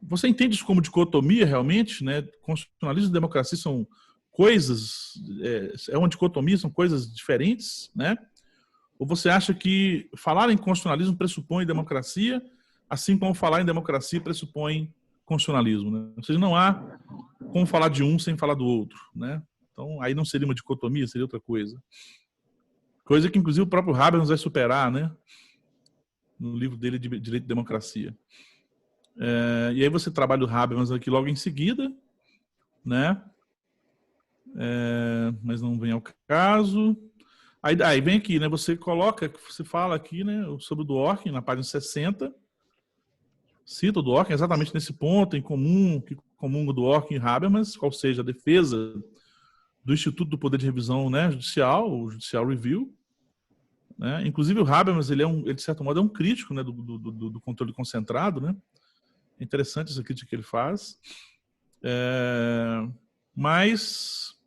você entende isso como dicotomia realmente? Né? Constitucionalismo e democracia são coisas, é uma dicotomia, são coisas diferentes? Né? Ou você acha que falar em constitucionalismo pressupõe democracia, assim como falar em democracia pressupõe constitucionalismo? Né? Ou seja, não há como falar de um sem falar do outro. Né? Então, aí não seria uma dicotomia, seria outra coisa. Coisa que, inclusive, o próprio Habermas vai superar, né? No livro dele de Direito e Democracia. E aí você trabalha o Habermas aqui logo em seguida, né? Mas não vem ao caso. Aí vem aqui, né? Você fala aqui, né, sobre o Dworkin, na página 60. Cita o Dworkin exatamente nesse ponto em comum, que comunga o Dworkin e Habermas, qual seja a defesa do Instituto do Poder de Revisão, né, Judicial, o Judicial Review. Né? Inclusive o Habermas, ele de certo modo é um crítico, né, do controle concentrado, né? É interessante essa crítica que ele faz. Mas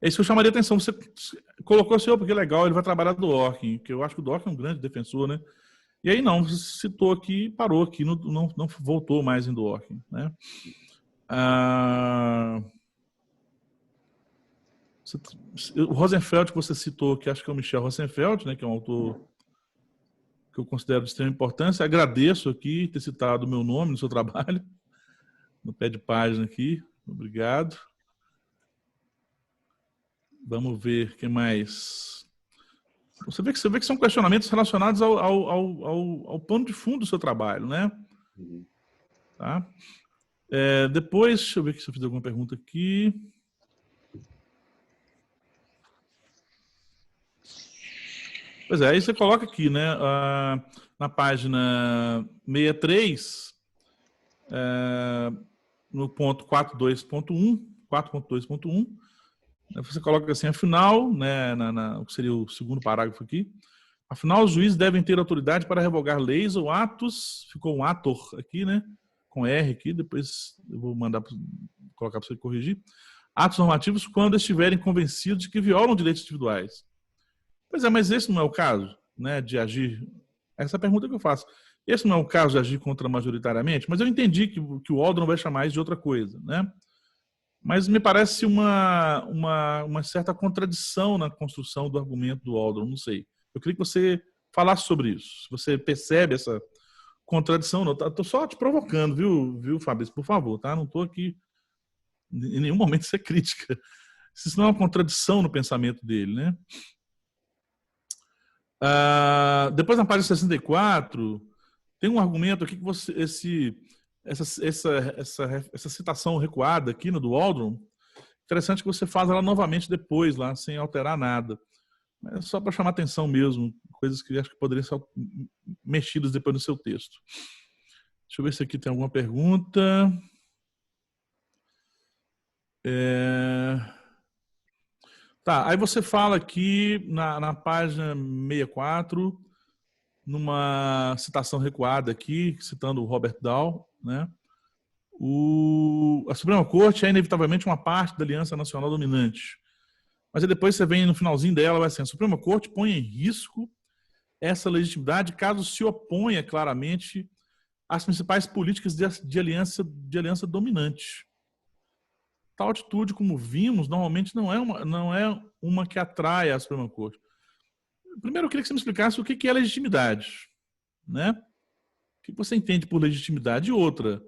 é isso que eu chamaria a atenção. Você colocou assim, porque é legal, ele vai trabalhar do Dworkin, que eu acho que o Dworkin é um grande defensor, né? E aí não, você citou aqui, parou aqui, não voltou mais em Dworkin, né? O Rosenfeld que você citou, que acho que é o Michel Rosenfeld, né, que é um autor que eu considero de extrema importância. Agradeço aqui ter citado o meu nome no seu trabalho, no pé de página aqui. Obrigado. Vamos ver o que mais. Você vê que são questionamentos relacionados ao pano de fundo do seu trabalho, né? Tá? Depois, deixa eu ver se eu fiz alguma pergunta aqui. Pois é, aí você coloca aqui, né, na página 63, no ponto 4.2.1, você coloca assim, afinal, né, o que seria o segundo parágrafo aqui, afinal, os juízes devem ter autoridade para revogar leis ou atos, ficou um ator aqui, né, com R aqui, depois eu vou colocar para você corrigir, atos normativos quando estiverem convencidos de que violam direitos individuais. Pois é, mas esse não é o caso, né, de agir. Essa é a pergunta que eu faço. Esse não é o caso de agir contramajoritariamente, mas eu entendi que o Aldrin vai chamar isso de outra coisa, né? Mas me parece uma certa contradição na construção do argumento do Aldrin, não sei. Eu queria que você falasse sobre isso. Se você percebe essa contradição, não. Estou só te provocando, viu, Fabrício? Por favor, tá? Não estou aqui em nenhum momento ser crítica. Isso não é uma contradição no pensamento dele, né? Depois, na página 64, tem um argumento aqui que essa citação recuada aqui no do Waldron, interessante que você faz ela novamente depois, lá, sem alterar nada. É só para chamar atenção mesmo, coisas que acho que poderiam ser mexidas depois no seu texto. Deixa eu ver se aqui tem alguma pergunta. Tá, aí você fala aqui na página 64, numa citação recuada aqui, citando o Robert Dahl, né? A Suprema Corte é inevitavelmente uma parte da Aliança Nacional Dominante. Mas aí depois você vem no finalzinho dela, vai assim, a Suprema Corte põe em risco essa legitimidade caso se oponha claramente às principais políticas de aliança dominante. Tal atitude, como vimos, normalmente não é uma que atrai a Suprema Corte. Primeiro, eu queria que você me explicasse o que é legitimidade, né? O que você entende por legitimidade? E outra,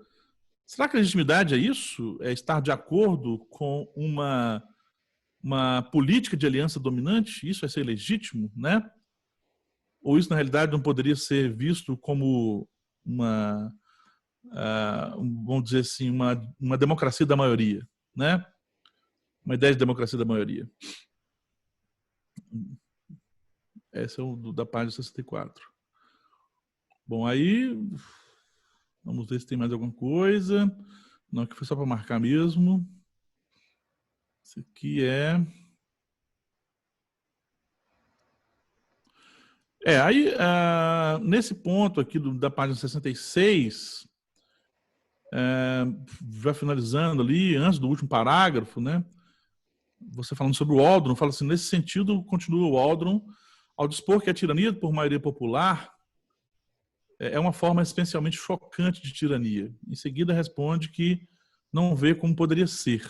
será que a legitimidade é isso? É estar de acordo com uma política de aliança dominante? Isso é ser legítimo, né? Ou isso, na realidade, não poderia ser visto como vamos dizer assim, uma democracia da maioria, né? Uma ideia de democracia da maioria. Essa é o da página 64. Bom, aí vamos ver se tem mais alguma coisa. Não, que foi só para marcar mesmo. Isso aqui é... aí nesse ponto aqui da página 66, vai finalizando ali, antes do último parágrafo, né? Você falando sobre o Waldron, fala assim, nesse sentido, continua o Waldron, ao dispor que a tirania por maioria popular é uma forma especialmente chocante de tirania. Em seguida, responde que não vê como poderia ser.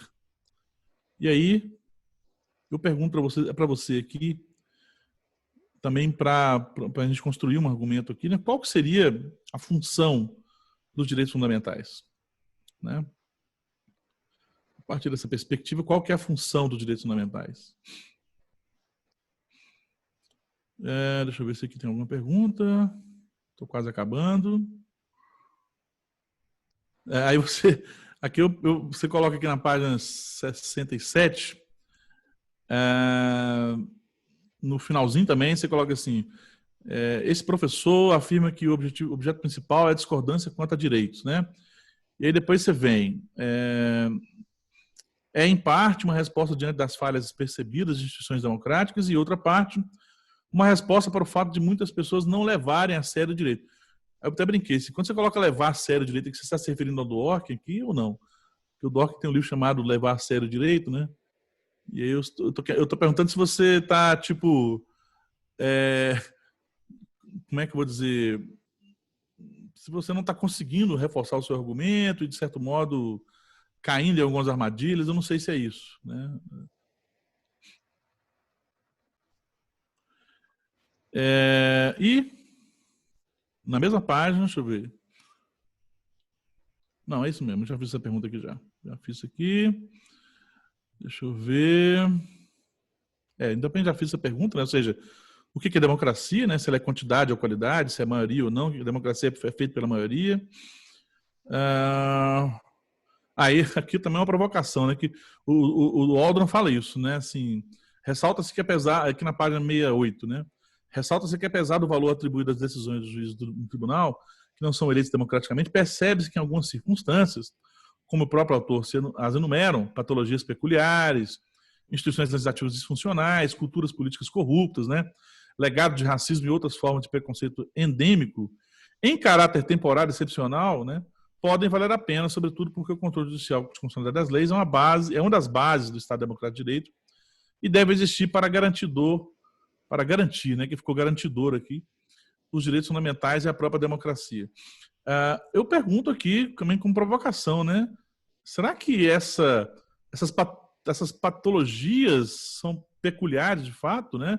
E aí, eu pergunto para você aqui, também para a gente construir um argumento aqui, né? Qual que seria a função dos direitos fundamentais? Né? A partir dessa perspectiva, qual que é a função dos direitos fundamentais? Deixa eu ver se aqui tem alguma pergunta. Estou quase acabando. Aí você... Aqui você coloca aqui na página 67, no finalzinho também, você coloca assim, esse professor afirma que o objeto principal é a discordância quanto a direitos, né? E aí depois você vem, em parte uma resposta diante das falhas percebidas de instituições democráticas e outra parte uma resposta para o fato de muitas pessoas não levarem a sério o direito. Eu até brinquei, quando você coloca levar a sério o direito, é que você está se referindo ao Dworkin aqui ou não? Porque o Dworkin tem um livro chamado Levar a Sério o Direito, né? E aí eu tô perguntando se você está, tipo... como é que eu vou dizer? Se você não está conseguindo reforçar o seu argumento e, de certo modo, caindo em algumas armadilhas, eu não sei se é isso, né? E na mesma página, deixa eu ver. Não, é isso mesmo, já fiz essa pergunta aqui já. Já fiz isso aqui. Deixa eu ver. Ainda bem, já fiz essa pergunta, né? Ou seja, o que é democracia, né? Se ela é quantidade ou qualidade, se é maioria ou não. A democracia é feita pela maioria. Aí, aqui também é uma provocação, né? Que o Waldron fala isso, né? Assim, ressalta-se que apesar, aqui na página 68, né? Ressalta-se que apesar do valor atribuído às decisões do juiz do tribunal, que não são eleitos democraticamente, percebe-se que em algumas circunstâncias, como o próprio autor as enumeram, patologias peculiares, instituições legislativas disfuncionais, culturas políticas corruptas, né? Legado de racismo e outras formas de preconceito endêmico, em caráter temporário e excepcional, né? Podem valer a pena, sobretudo porque o controle judicial de constitucionalidade das leis é uma das bases do Estado Democrático de Direito e deve existir para garantir, né, que ficou garantidor aqui, os direitos fundamentais e a própria democracia. Eu pergunto aqui, também com provocação, né? Será que essas patologias são peculiares, de fato, né?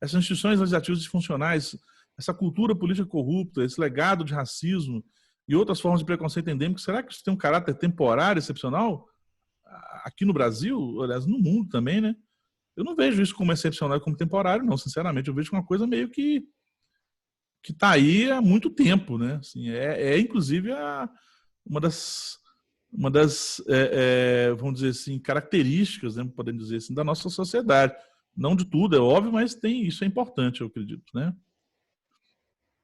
Essas instituições legislativas disfuncionais, essa cultura política corrupta, esse legado de racismo e outras formas de preconceito endêmico, será que isso tem um caráter temporário, excepcional? Aqui no Brasil, aliás, no mundo também, né? Eu não vejo isso como excepcional e como temporário, não, sinceramente. Eu vejo uma coisa meio que está aí há muito tempo, né? Assim, inclusive uma das vamos dizer assim, características, né, podemos dizer assim, da nossa sociedade. Não de tudo, é óbvio, mas isso é importante, eu acredito, né?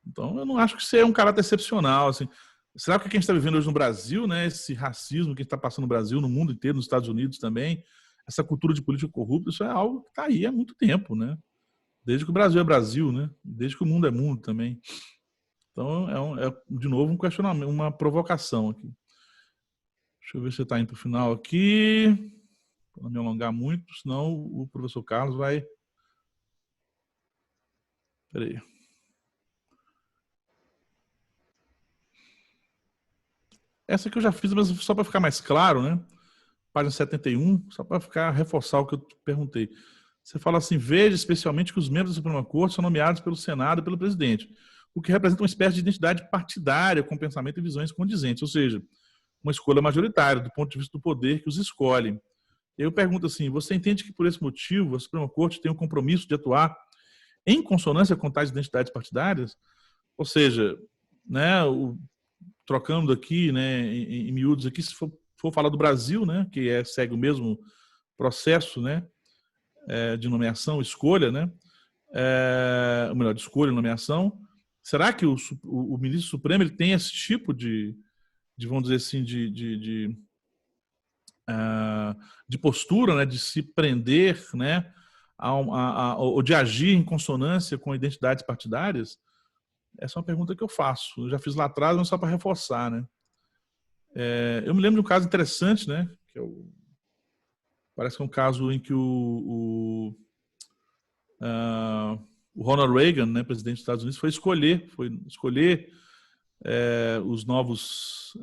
Então, eu não acho que isso é um caráter excepcional, assim. Será que o que a gente está vivendo hoje no Brasil, né, esse racismo que está passando no Brasil, no mundo inteiro, nos Estados Unidos também, essa cultura de política corrupta, isso é algo que está aí há muito tempo, né? Desde que o Brasil é Brasil, né? Desde que o mundo é mundo também. Então, de novo, um questionamento, uma provocação aqui. Deixa eu ver se está indo para o final aqui. Para não me alongar muito, senão o professor Carlos vai... Espera aí. Essa aqui eu já fiz, mas só para ficar mais claro, né? Página 71, só para reforçar o que eu te perguntei. Você fala assim, veja especialmente que os membros da Suprema Corte são nomeados pelo Senado e pelo presidente, o que representa uma espécie de identidade partidária com pensamento e visões condizentes, ou seja, uma escolha majoritária do ponto de vista do poder que os escolhe. Eu pergunto assim, você entende que por esse motivo a Suprema Corte tem o compromisso de atuar em consonância com tais identidades partidárias? Ou seja, né, trocando aqui, né, em miúdos aqui, se for falar do Brasil, né, que segue o mesmo processo, né, de nomeação, escolha, né, ou melhor, de escolha e nomeação, será que o ministro Supremo ele tem esse tipo de vamos dizer assim, de postura, né, de se prender, né, ou de agir em consonância com identidades partidárias? Essa é uma pergunta que eu faço. Eu já fiz lá atrás, mas só para reforçar, né? Eu me lembro de um caso interessante, né? Parece que é um caso em que o Ronald Reagan, né, presidente dos Estados Unidos, foi escolher os novos,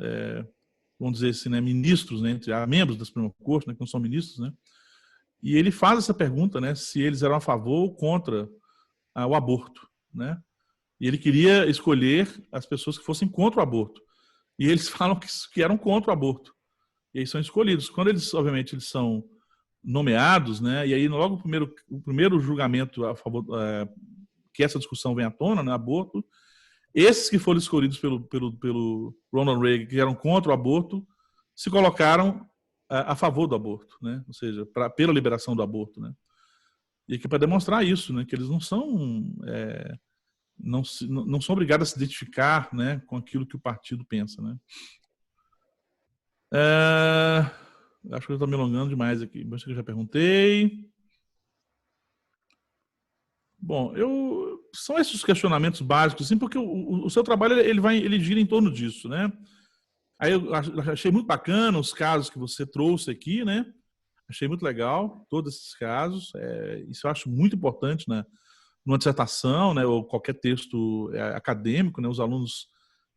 vamos dizer assim, né, ministros, né, membros da Suprema Corte, né, que não são ministros, né? E ele faz essa pergunta, né, se eles eram a favor ou contra o aborto, né? E ele queria escolher as pessoas que fossem contra o aborto. E eles falam que eram contra o aborto. E aí são escolhidos. Quando eles, obviamente, eles são nomeados, né? E aí logo o primeiro julgamento a favor que essa discussão vem à tona, né? Aborto. Esses que foram escolhidos pelo Ronald Reagan, que eram contra o aborto, se colocaram a favor do aborto, né? Ou seja, pela liberação do aborto, né? E aqui para demonstrar isso, né? Que eles não são não são obrigados a se identificar, né, com aquilo que o partido pensa, né? Acho que eu estou me alongando demais aqui. Acho que eu já perguntei. Bom, são esses os questionamentos básicos, assim, porque o seu trabalho ele gira em torno disso, né? Aí eu achei muito bacana os casos que você trouxe aqui, né? Achei muito legal todos esses casos. Isso eu acho muito importante, né? Numa dissertação, né, ou qualquer texto acadêmico, né, os alunos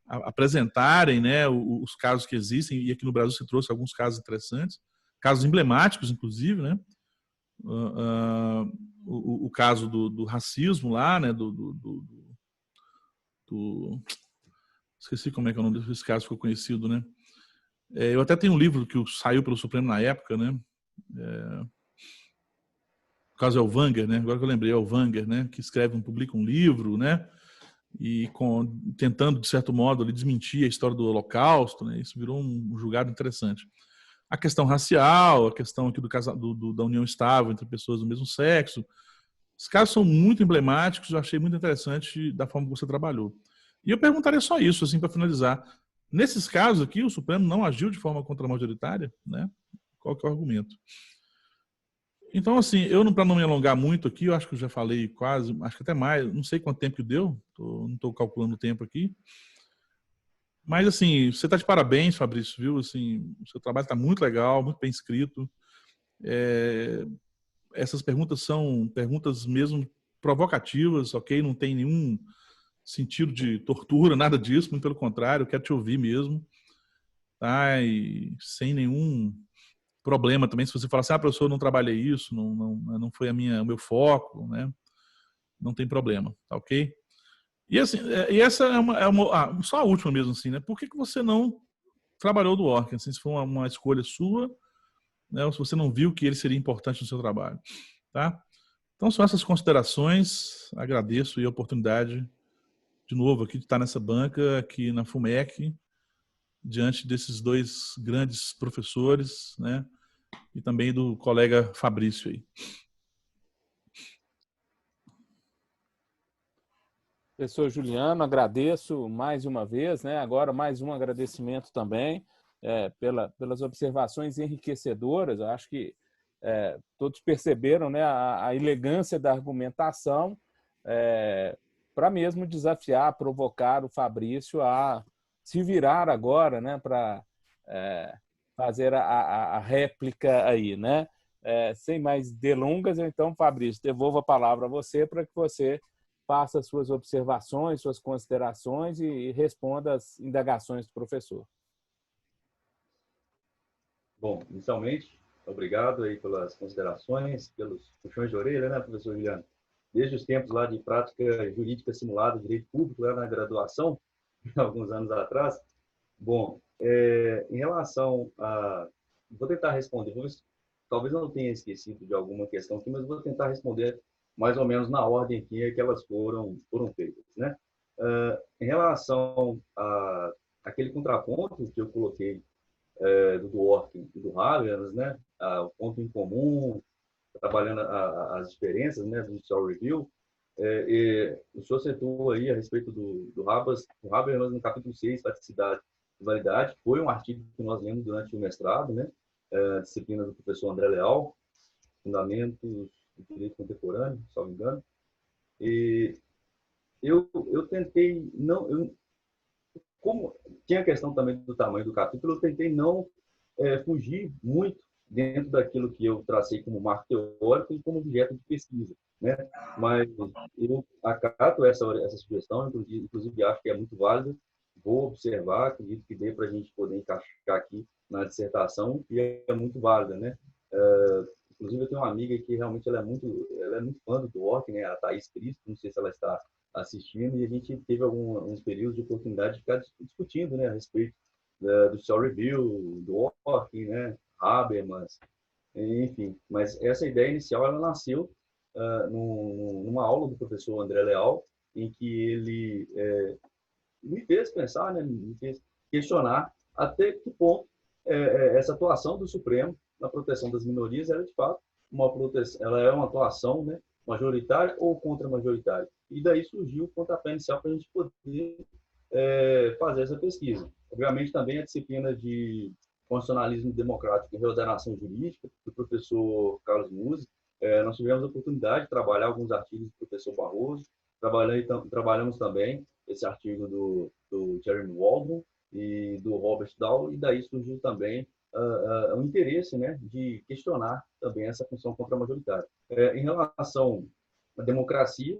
apresentarem, né, os casos que existem, e aqui no Brasil você trouxe alguns casos interessantes, casos emblemáticos, inclusive, né, o caso do racismo lá, né, esqueci como é que é o nome desse caso, ficou conhecido, né. Eu até tenho um livro que saiu pelo Supremo na época, né, o caso é o Wanger, né? Agora que eu lembrei, é o Wanger, né? Que publica um livro, né? E tentando, de certo modo, ali, desmentir a história do Holocausto, né? Isso virou um julgado interessante. A questão racial, a questão aqui da união estável entre pessoas do mesmo sexo. Os casos são muito emblemáticos, eu achei muito interessante da forma que você trabalhou. E eu perguntaria só isso, assim, para finalizar. Nesses casos aqui, o Supremo não agiu de forma contramajoritária, né? Qual que é o argumento? Então, assim, para não me alongar muito aqui, eu acho que eu já falei quase, acho que até mais, não sei quanto tempo que deu, não estou calculando o tempo aqui. Mas, assim, você está de parabéns, Fabrício, viu? Assim, o seu trabalho está muito legal, muito bem escrito. Essas perguntas são perguntas mesmo provocativas, ok? Não tem nenhum sentido de tortura, nada disso, muito pelo contrário, eu quero te ouvir mesmo, tá? E sem nenhum problema também, se você falar assim, professor, eu não trabalhei isso, não foi o meu foco, né? Não tem problema, tá ok? E assim, essa só a última mesmo, assim, né? Por que você não trabalhou do Orkin, assim, se foi uma escolha sua, né? Ou se você não viu que ele seria importante no seu trabalho, tá? Então são essas considerações, agradeço a oportunidade de novo aqui de estar nessa banca, aqui na FUMEC, diante desses dois grandes professores, né? E também do colega Fabrício aí.
Professor Juliano, agradeço mais uma vez, né? Agora mais um agradecimento também pelas observações enriquecedoras. Eu acho que todos perceberam, né, a elegância da argumentação, para mesmo desafiar, provocar o Fabrício a se virar agora, né, para fazer a réplica aí, né? Sem mais delongas, então, Fabrício, devolvo a palavra a você para que você faça suas observações, suas considerações e responda às indagações do professor.
Bom, inicialmente, obrigado aí pelas considerações, pelos puxões de orelha, né, professor Juliano? Desde os tempos lá de prática jurídica simulada, direito público, lá na graduação, alguns anos atrás. Bom, em relação a... Vou tentar responder, talvez eu não tenha esquecido de alguma questão aqui, mas vou tentar responder mais ou menos na ordem que elas foram feitas, né? Em relação a aquele contraponto que eu coloquei do Dworkin e do Habermas, né? O ponto em comum, trabalhando as diferenças, né, do Judicial Review. O senhor citou aí a respeito do Habermas no capítulo 6, Praticidade e Validade, foi um artigo que nós lemos durante o mestrado, né, disciplina do professor André Leal, Fundamentos do Direito Contemporâneo, se não me engano. E eu tentei não... como tinha a questão também do tamanho do capítulo, eu tentei não fugir muito dentro daquilo que eu tracei como marco teórico e como objeto de pesquisa, né? Mas eu acato essa sugestão, inclusive acho que é muito válida, vou observar, acredito que dê para a gente poder encaixar aqui na dissertação, e é muito válida, né? Inclusive eu tenho uma amiga que realmente ela é muito fã do Dworkin, né? A Thaís Cristo, não sei se ela está assistindo, e a gente teve alguns períodos de oportunidade de ficar discutindo, né, a respeito do Judicial Review, do Dworkin, né, Habermas, enfim. Mas essa ideia inicial ela nasceu numa aula do professor André Leal, em que ele me fez pensar, né, me fez questionar até que ponto essa atuação do Supremo na proteção das minorias era de fato ela é uma atuação, né, majoritária ou contra-majoritária. E daí surgiu o pontapé inicial para a gente poder fazer essa pesquisa. Obviamente, também a disciplina de constitucionalismo democrático e reordenação jurídica, do professor Carlos Musi. Nós tivemos a oportunidade de trabalhar alguns artigos do professor Barroso, trabalhamos também esse artigo do Jeremy Waldron e do Robert Dahl, e daí surgiu também o interesse, né, de questionar também essa função contra-majoritária. Em relação à democracia,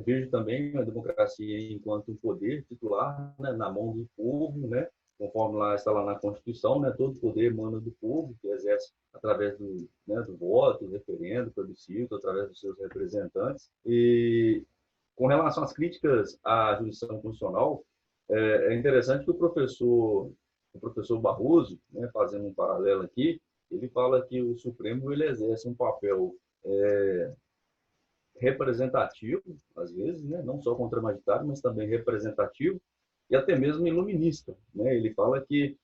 vejo também a democracia enquanto um poder titular, né, na mão do povo, né, conforme está lá na Constituição, né, todo poder emana do povo, que exerce através do voto, do referendo, plebiscito, através dos seus representantes. E com relação às críticas à jurisdição constitucional, é interessante que o professor Barroso, né, fazendo um paralelo aqui, ele fala que o Supremo ele exerce um papel representativo, às vezes, né, não só contramajoritário, mas também representativo e até mesmo iluminista, né? Ele fala que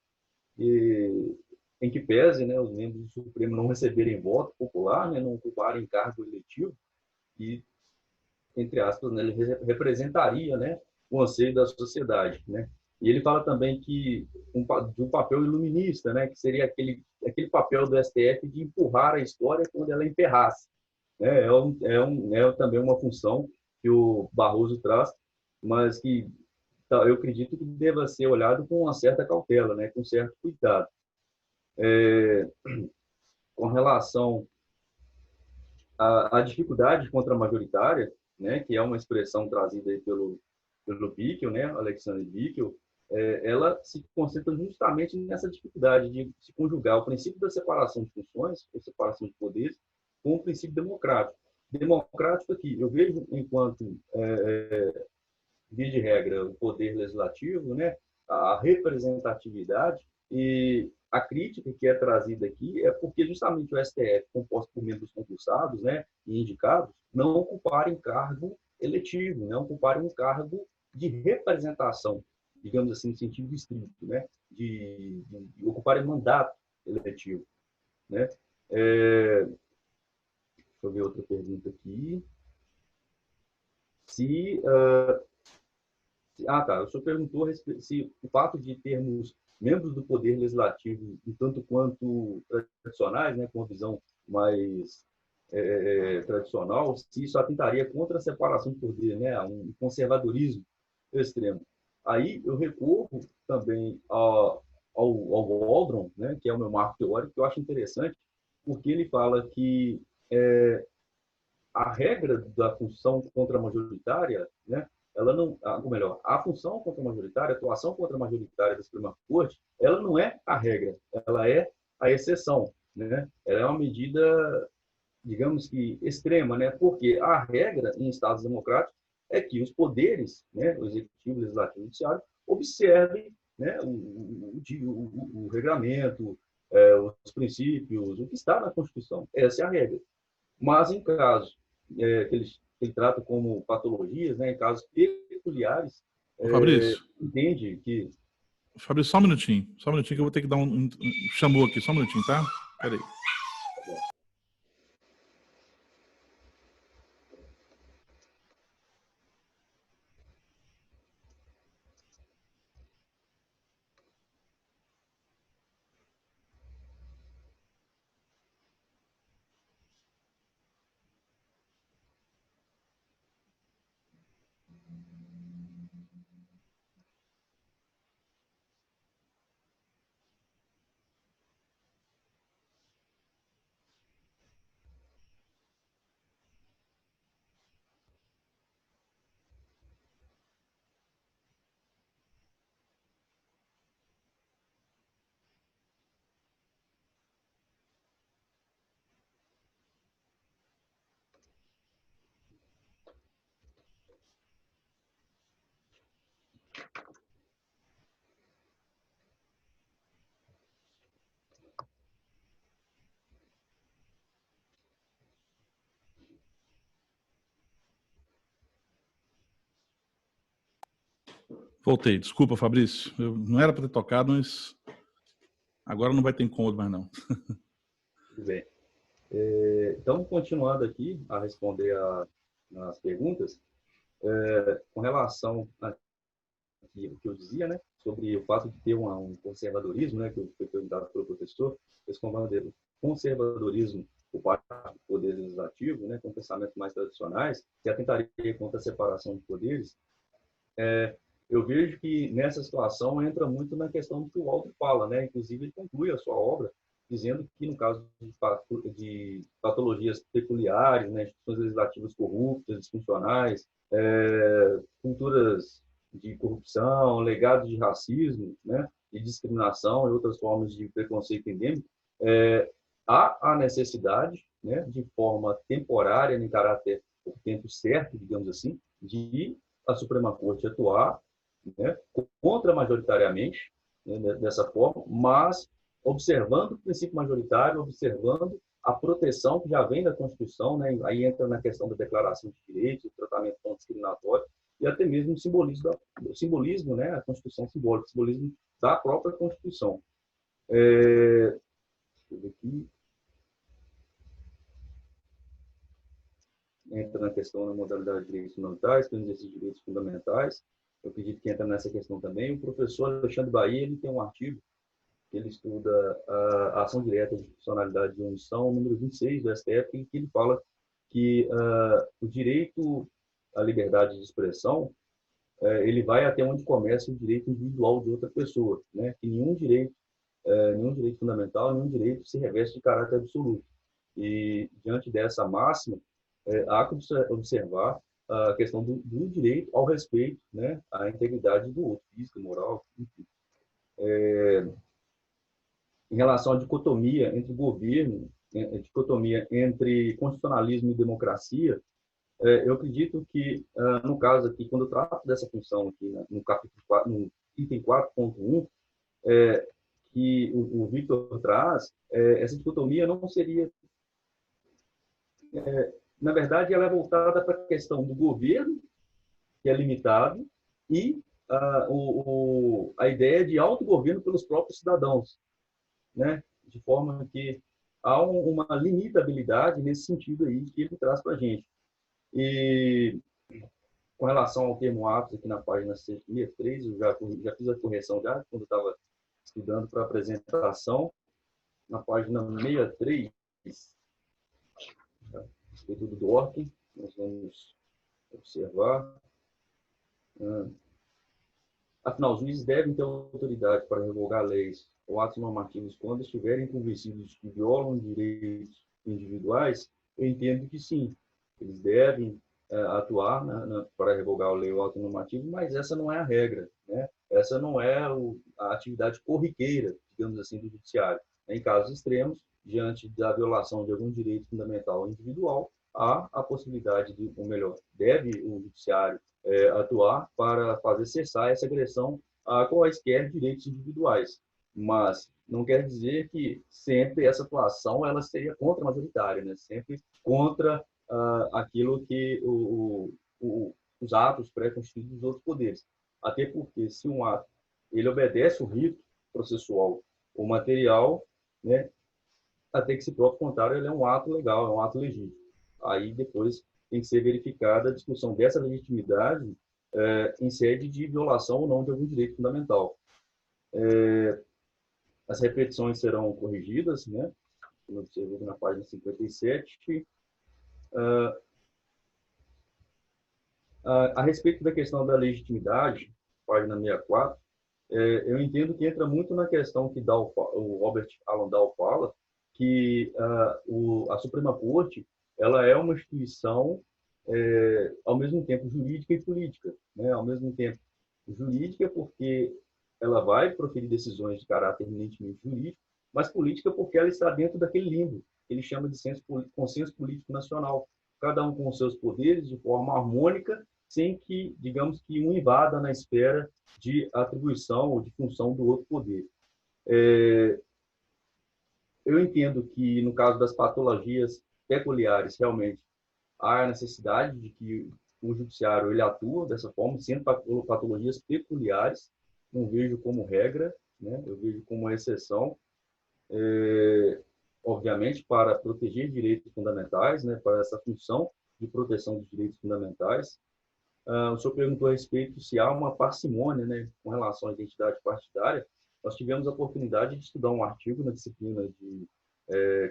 em que pese, né, os membros do Supremo não receberem voto popular, né, não ocuparem cargo eletivo, e entre aspas, né, ele representaria, né, o anseio da sociedade, né? E ele fala também que de um papel iluminista, né, que seria aquele papel do STF de empurrar a história quando ela emperrasse. É também uma função que o Barroso traz, mas que eu acredito que deva ser olhado com uma certa cautela, né, com certo cuidado. Com relação à dificuldade contra-majoritária, né, que é uma expressão trazida aí pelo Bickel, né, Alexander Bickel, ela se concentra justamente nessa dificuldade de se conjugar o princípio da separação de funções, ou separação de poderes, com o princípio democrático. Democrático aqui, eu vejo enquanto, via de regra, o poder legislativo, né, a representatividade, e a crítica que é trazida aqui é porque justamente o STF, composto por membros concursados, né, e indicados, não ocuparem cargo eletivo, não ocuparem um cargo de representação, digamos assim, no sentido estrito, né, de ocuparem mandato eletivo, né. Deixa eu ver outra pergunta aqui. Tá. O senhor perguntou se o fato de termos membros do Poder Legislativo, um tanto quanto tradicionais, né, com uma visão mais tradicional, se isso atentaria contra a separação de poder, né, um conservadorismo extremo. Aí eu recorro também ao Waldron, né, que é o meu marco teórico, que eu acho interessante, porque ele fala que a regra da função contramajoritária, né, ela não, ou melhor, a função contramajoritária, a atuação contramajoritária da Suprema Corte, ela não é a regra, ela é a exceção, né? Ela é uma medida, digamos que extrema, né? Porque a regra em estados democráticos é que os poderes, né, o executivo, o legislativo e o judiciário, observem, né, o regramento, os princípios, o que está na Constituição. Essa é a regra. Mas em casos que ele trata como patologias, né, em casos peculiares,
Fabrício,
entende que...
Fabrício, só um minutinho que eu vou ter que dar chamou aqui, só um minutinho, tá? Peraí. Voltei. Desculpa, Fabrício. Eu não era para ter tocado, mas agora não vai ter incômodo mais, não.
Tudo bem. Então, continuando aqui a responder as perguntas, com relação ao que eu dizia, né, sobre o fato de ter um conservadorismo, né, que foi perguntado pelo professor, esse conservadorismo por parte do Poder Legislativo, né, com pensamentos mais tradicionais, que atentaria contra a separação de poderes, eu vejo que nessa situação entra muito na questão do que o Walter fala, né? Inclusive, ele conclui a sua obra dizendo que, no caso de patologias peculiares, né, instituições legislativas corruptas, disfuncionais, culturas de corrupção, legados de racismo, né, de discriminação e outras formas de preconceito endêmico, há a necessidade, né, de forma temporária, em caráter por tempo certo, digamos assim, de a Suprema Corte atuar, né, contra majoritariamente, né, dessa forma, mas observando o princípio majoritário, observando a proteção que já vem da Constituição, né, aí entra na questão da declaração de direitos, o tratamento não discriminatório e até mesmo o simbolismo, né, a Constituição simbólica, o simbolismo da própria Constituição. Deixa eu ver aqui. Entra na questão da modalidade de direitos fundamentais, pelo exercício de direitos fundamentais. Eu acredito que entra nessa questão também. O professor Alexandre Bahia, ele tem um artigo que ele estuda a ação direta de funcionalidade de omissão, número 26 do STF, em que ele fala que o direito à liberdade de expressão ele vai até onde começa o direito individual de outra pessoa, né? Que nenhum direito fundamental, nenhum direito se reveste de caráter absoluto. E diante dessa máxima, há que observar a questão do direito ao respeito, né, à integridade do outro, física, moral, enfim. Em relação à dicotomia entre governo, dicotomia entre constitucionalismo e democracia, eu acredito que, no caso aqui, quando eu trato dessa função aqui, no capítulo 4, no item 4.1, que o Victor traz, essa dicotomia não seria... na verdade, ela é voltada para a questão do governo, que é limitado, e a ideia de autogoverno pelos próprios cidadãos, né? De forma que há uma limitabilidade nesse sentido aí que ele traz para a gente. E com relação ao termo atos, aqui na página 663, eu já fiz a correção já, quando eu estava estudando para a apresentação, na página 63, tá? Respeito do Dworkin, nós vamos observar. Afinal, os juízes devem ter autoridade para revogar leis ou atos normativos quando estiverem convencidos de que violam direitos individuais. Eu entendo que sim, eles devem atuar para revogar a lei ou ato normativo, mas essa não é a regra, né? Essa não é a atividade corriqueira, digamos assim, do judiciário. Em casos extremos, diante da violação de algum direito fundamental individual, há a possibilidade de, ou melhor, deve o judiciário atuar para fazer cessar essa agressão a quaisquer direitos individuais. Mas não quer dizer que sempre essa atuação ela seria contra-majoritária, né? Sempre contra aquilo que os atos pré-constituídos dos outros poderes. Até porque, se um ato ele obedece o rito processual ou material, né, até que se prove o contrário, ele é um ato legal, é um ato legítimo. Aí depois tem que ser verificada a discussão dessa legitimidade em sede de violação ou não de algum direito fundamental. As repetições serão corrigidas, né? Como observei na página 57. A respeito da questão da legitimidade, página 64, eu entendo que entra muito na questão que o Robert Alan Dow fala, que a Suprema Corte ela é uma instituição ao mesmo tempo jurídica e política, né? Ao mesmo tempo jurídica porque ela vai proferir decisões de caráter eminentemente jurídico, mas política porque ela está dentro daquele limbo que ele chama de consenso político nacional, cada um com os seus poderes de forma harmônica, sem que, digamos que, um invada na esfera de atribuição ou de função do outro poder. Eu entendo que, no caso das patologias peculiares, realmente há a necessidade de que o judiciário ele atua dessa forma, sendo patologias peculiares, não vejo como regra, né? Eu vejo como uma exceção, obviamente, para proteger direitos fundamentais, né? Para essa função de proteção dos direitos fundamentais. O senhor perguntou a respeito se há uma parcimônia, né, com relação à identidade partidária. Nós tivemos a oportunidade de estudar um artigo na disciplina de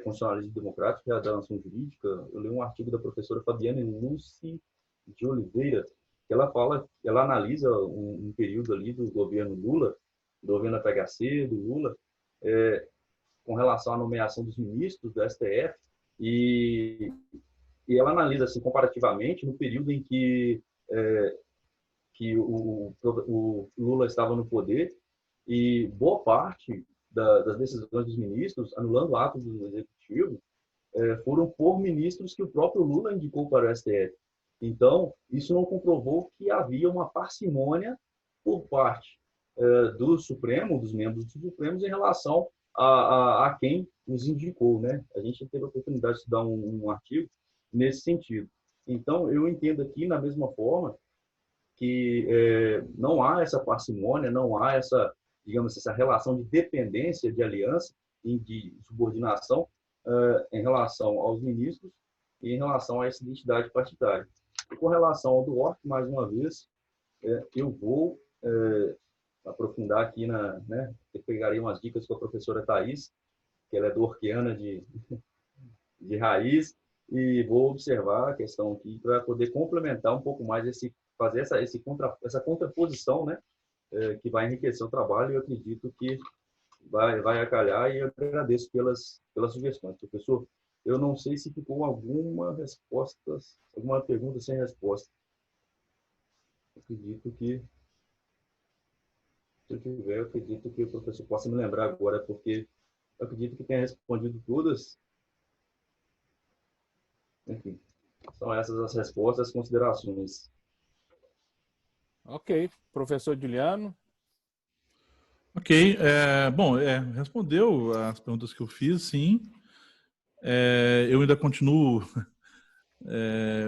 constitucionalismo democrático e redação jurídica. Eu li um artigo da professora Fabiana Núncio de Oliveira, que ela analisa um período ali do governo Lula, do governo FHC, do Lula, com relação à nomeação dos ministros do STF, e ela analisa assim comparativamente no período em que o Lula estava no poder, e boa parte das decisões dos ministros, anulando atos do executivo, foram por ministros que o próprio Lula indicou para o STF. Então, isso não comprovou que havia uma parcimônia por parte do Supremo, dos membros do Supremo, em relação a quem os indicou, né? A gente teve a oportunidade de estudar um artigo nesse sentido. Então, eu entendo aqui, na mesma forma, que não há essa parcimônia, não há essa, digamos, essa relação de dependência, de aliança e de subordinação em relação aos ministros e em relação a essa identidade partidária. E com relação ao Dworkin, mais uma vez, eu vou aprofundar aqui né, eu pegaria umas dicas com a professora Thais, que ela é dworkiana de raiz, e vou observar a questão aqui para poder complementar um pouco mais fazer essa contraposição, né, que vai enriquecer o trabalho, e eu acredito que vai acalhar, e eu agradeço pelas sugestões. Professor, eu não sei se ficou alguma pergunta sem resposta. Eu acredito que, se eu tiver, eu acredito que o professor possa me lembrar agora, porque eu acredito que tenha respondido todas. Enfim, são essas as respostas, as considerações.
Ok. Professor Juliano?
Ok. Bom, respondeu as perguntas que eu fiz, sim. Eu ainda continuo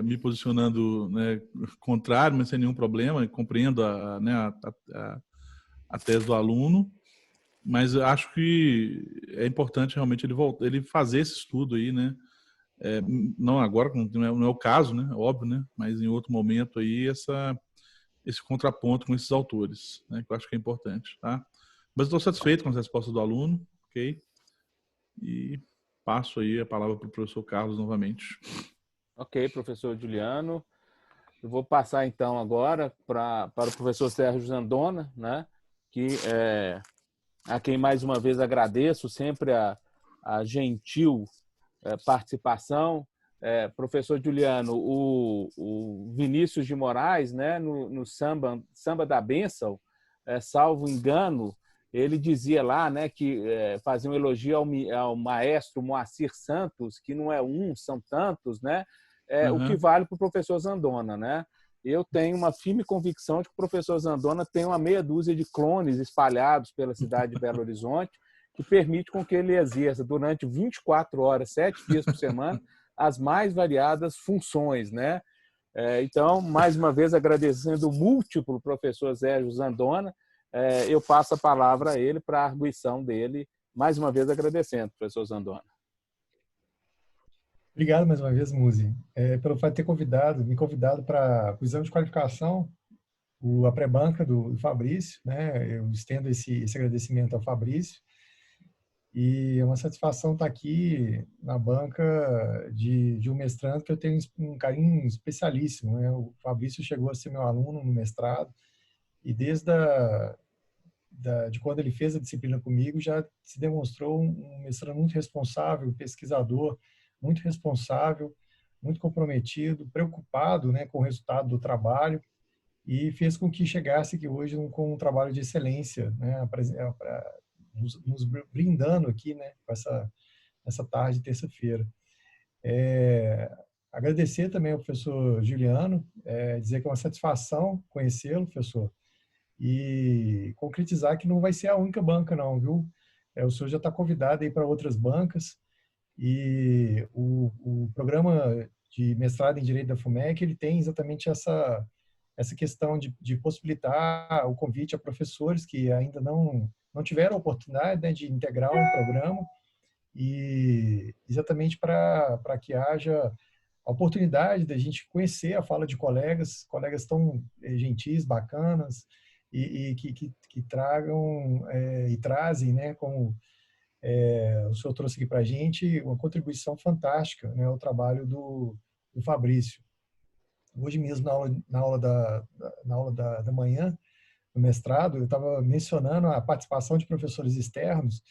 me posicionando, né, contrário, mas sem nenhum problema. Compreendo a tese do aluno, mas eu acho que é importante realmente ele fazer esse estudo aí, né? Não agora, não é o caso, né? Óbvio, né? Mas em outro momento aí esse contraponto com esses autores, né? Que eu acho que é importante, tá? Mas estou satisfeito com as respostas do aluno, ok? E passo aí a palavra para o professor Carlos novamente.
Ok, professor Juliano. Eu vou passar então agora para o professor Sérgio Zandona, né? Que a quem mais uma vez agradeço sempre a gentil participação. Professor Juliano, o Vinícius de Moraes, né, no Samba da Bênção, salvo engano, ele dizia lá, né, que fazia um elogio ao maestro Moacir Santos, que não é um, são tantos, né? O que vale para o professor Zandona, né? Eu tenho uma firme convicção de que o professor Zandona tem uma meia dúzia de clones espalhados pela cidade de Belo Horizonte, que permite com que ele exerça durante 24 horas, 7 dias por semana, as mais variadas funções, né? Então, mais uma vez, agradecendo o múltiplo professor Sérgio Zandona, eu passo a palavra a ele para a arguição dele, mais uma vez agradecendo, professor Zandona.
Obrigado mais uma vez, Muzi, pelo fato de ter me convidado para o exame de qualificação, a pré-banca do Fabrício, né? Eu estendo esse agradecimento ao Fabrício. E é uma satisfação estar aqui na banca de um mestrando que eu tenho um carinho especialíssimo, né? O Fabrício chegou a ser meu aluno no mestrado e de quando ele fez a disciplina comigo já se demonstrou um mestrando muito responsável, pesquisador muito responsável, muito comprometido, preocupado, né, com o resultado do trabalho e fez com que chegasse aqui hoje com um trabalho de excelência, né, nos brindando aqui, né, com essa tarde de terça-feira. Agradecer também ao professor Juliano, dizer que é uma satisfação conhecê-lo, professor, e concretizar que não vai ser a única banca, não, viu? O senhor já está convidado aí para outras bancas e o programa de mestrado em Direito da FUMEC, ele tem exatamente essa questão de possibilitar o convite a professores que ainda não tiveram a oportunidade, né, de integrar um programa e exatamente para que haja a oportunidade da gente conhecer a fala de colegas tão gentis, bacanas e que tragam e trazem, né, como o senhor trouxe aqui para a gente, uma contribuição fantástica, né, ao trabalho do Fabrício. Hoje mesmo, na aula da manhã, no mestrado, eu estava mencionando a participação de professores externos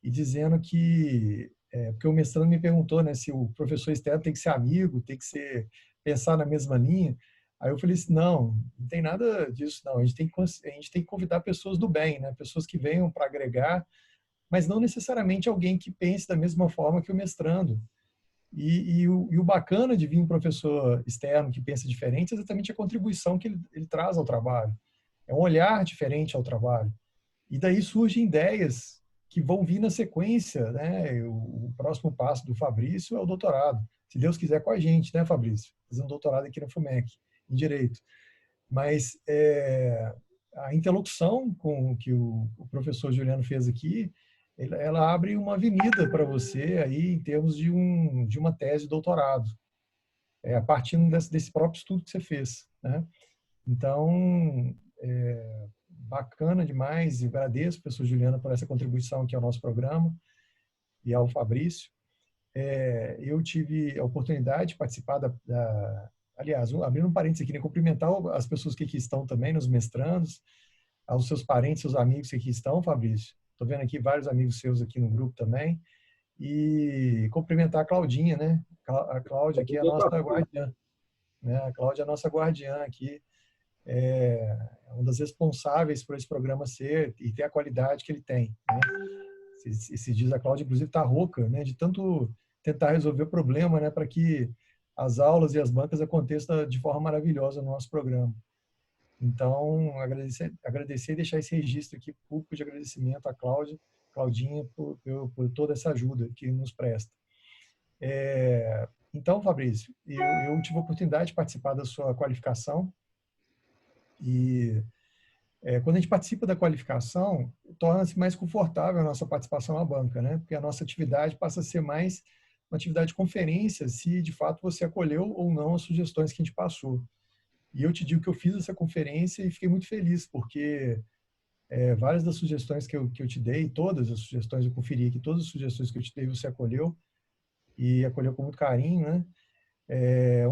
e dizendo que, porque o mestrando me perguntou, né, se o professor externo tem que ser amigo, tem que pensar na mesma linha. Aí eu falei assim, não tem nada disso, não. A gente tem que convidar pessoas do bem, né, pessoas que venham para agregar, mas não necessariamente alguém que pense da mesma forma que o mestrando. E o bacana de vir um professor externo que pensa diferente é exatamente a contribuição que ele traz ao trabalho. É um olhar diferente ao trabalho. E daí surgem ideias que vão vir na sequência, né? O próximo passo do Fabrício é o doutorado. Se Deus quiser com a gente, né, Fabrício? Fazer um doutorado aqui na FUMEC, em Direito. Mas a interlocução com que o professor Juliano fez aqui, ela abre uma avenida para você aí em termos de uma tese de doutorado, a partir desse próprio estudo que você fez, né? Então, bacana demais e agradeço, professor Juliano, por essa contribuição aqui ao nosso programa e ao Fabrício. Eu tive a oportunidade de participar aliás, abrindo um parênteses aqui, né, cumprimentar as pessoas que aqui estão também, nos mestrandos, aos seus parentes, seus amigos que aqui estão, Fabrício. Estou vendo aqui vários amigos seus aqui no grupo também. E cumprimentar a Claudinha, né? A Cláudia aqui é a nossa guardiã. Né? A Cláudia é a nossa guardiã aqui. É uma das responsáveis por esse programa ser e ter a qualidade que ele tem. Né? Esses dias a Cláudia, inclusive, está rouca, né? De tanto tentar resolver o problema, né? Para que as aulas e as bancas aconteçam de forma maravilhosa no nosso programa. Então, agradecer e deixar esse registro aqui público de agradecimento à Claudinha, por toda essa ajuda que nos presta. Então, Fabrício, eu tive a oportunidade de participar da sua qualificação e quando a gente participa da qualificação, torna-se mais confortável a nossa participação na banca, né? Porque a nossa atividade passa a ser mais uma atividade de conferência, se de fato você acolheu ou não as sugestões que a gente passou. E eu te digo que eu fiz essa conferência e fiquei muito feliz, porque Várias das sugestões que eu te dei, todas as sugestões, eu conferi aqui, todas as sugestões que eu te dei você acolheu, e acolheu com muito carinho, né?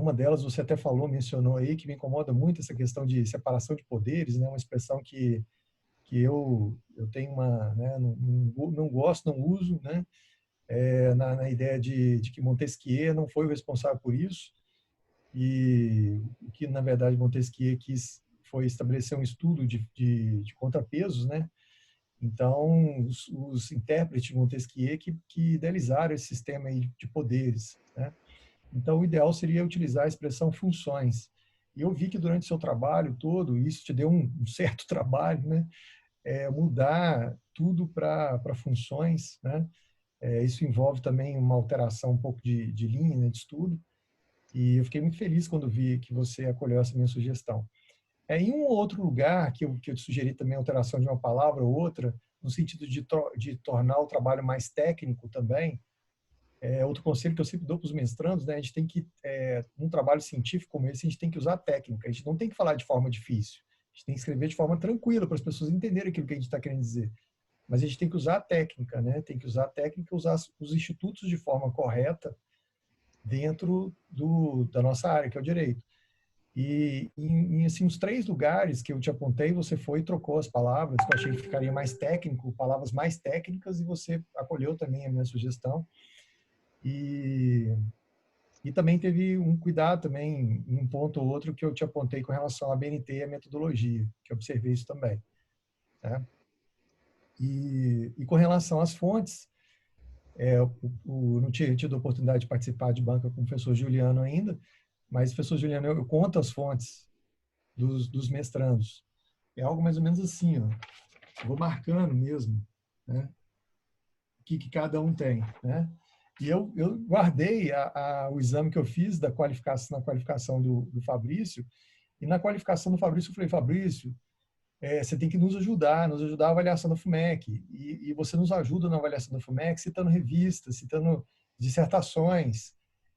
Uma delas você até falou, mencionou aí, que me incomoda muito essa questão de separação de poderes, né? Uma expressão que eu tenho né? Não gosto, não uso, né? Na ideia de que Montesquieu não foi o responsável por isso, e o que, na verdade, Montesquieu quis foi estabelecer um estudo de contrapesos, né? Então, os intérpretes de Montesquieu que idealizaram esse sistema aí de poderes, né? Então, o ideal seria utilizar a expressão funções. E eu vi que durante o seu trabalho todo, isso te deu um certo trabalho, né? Mudar tudo para funções, né? Isso envolve também uma alteração um pouco de linha, né, de estudo. E eu fiquei muito feliz quando vi que você acolheu essa minha sugestão. Em um ou outro lugar que eu te sugeri também a alteração de uma palavra ou outra, no sentido de tornar o trabalho mais técnico também, outro conselho que eu sempre dou para os mestrandos, né, a gente tem que, num trabalho científico como esse, a gente tem que usar a técnica, a gente não tem que falar de forma difícil, a gente tem que escrever de forma tranquila para as pessoas entenderem aquilo que a gente está querendo dizer. Mas a gente tem que usar a técnica, né? Tem que usar a técnica, usar os institutos de forma correta dentro da nossa área, que é o direito. E em assim, uns 3 lugares que eu te apontei, você foi e trocou as palavras, que eu achei que ficaria mais técnico, palavras mais técnicas, e você acolheu também a minha sugestão. E também teve um cuidado também em um ponto ou outro que eu te apontei com relação à BNT e à metodologia, que eu observei isso também, né? E com relação às fontes, eu não tinha tido a oportunidade de participar de banca com o professor Juliano ainda, mas, professor Juliano, eu conto as fontes dos mestrandos. É algo mais ou menos assim, ó. Eu vou marcando mesmo, né? O que cada um tem, né? E eu guardei o exame que eu fiz na qualificação do Fabrício, e na qualificação do Fabrício eu falei, Fabrício, você tem que nos ajudar a avaliação da FUMEC. E você nos ajuda na avaliação da FUMEC citando revistas, citando dissertações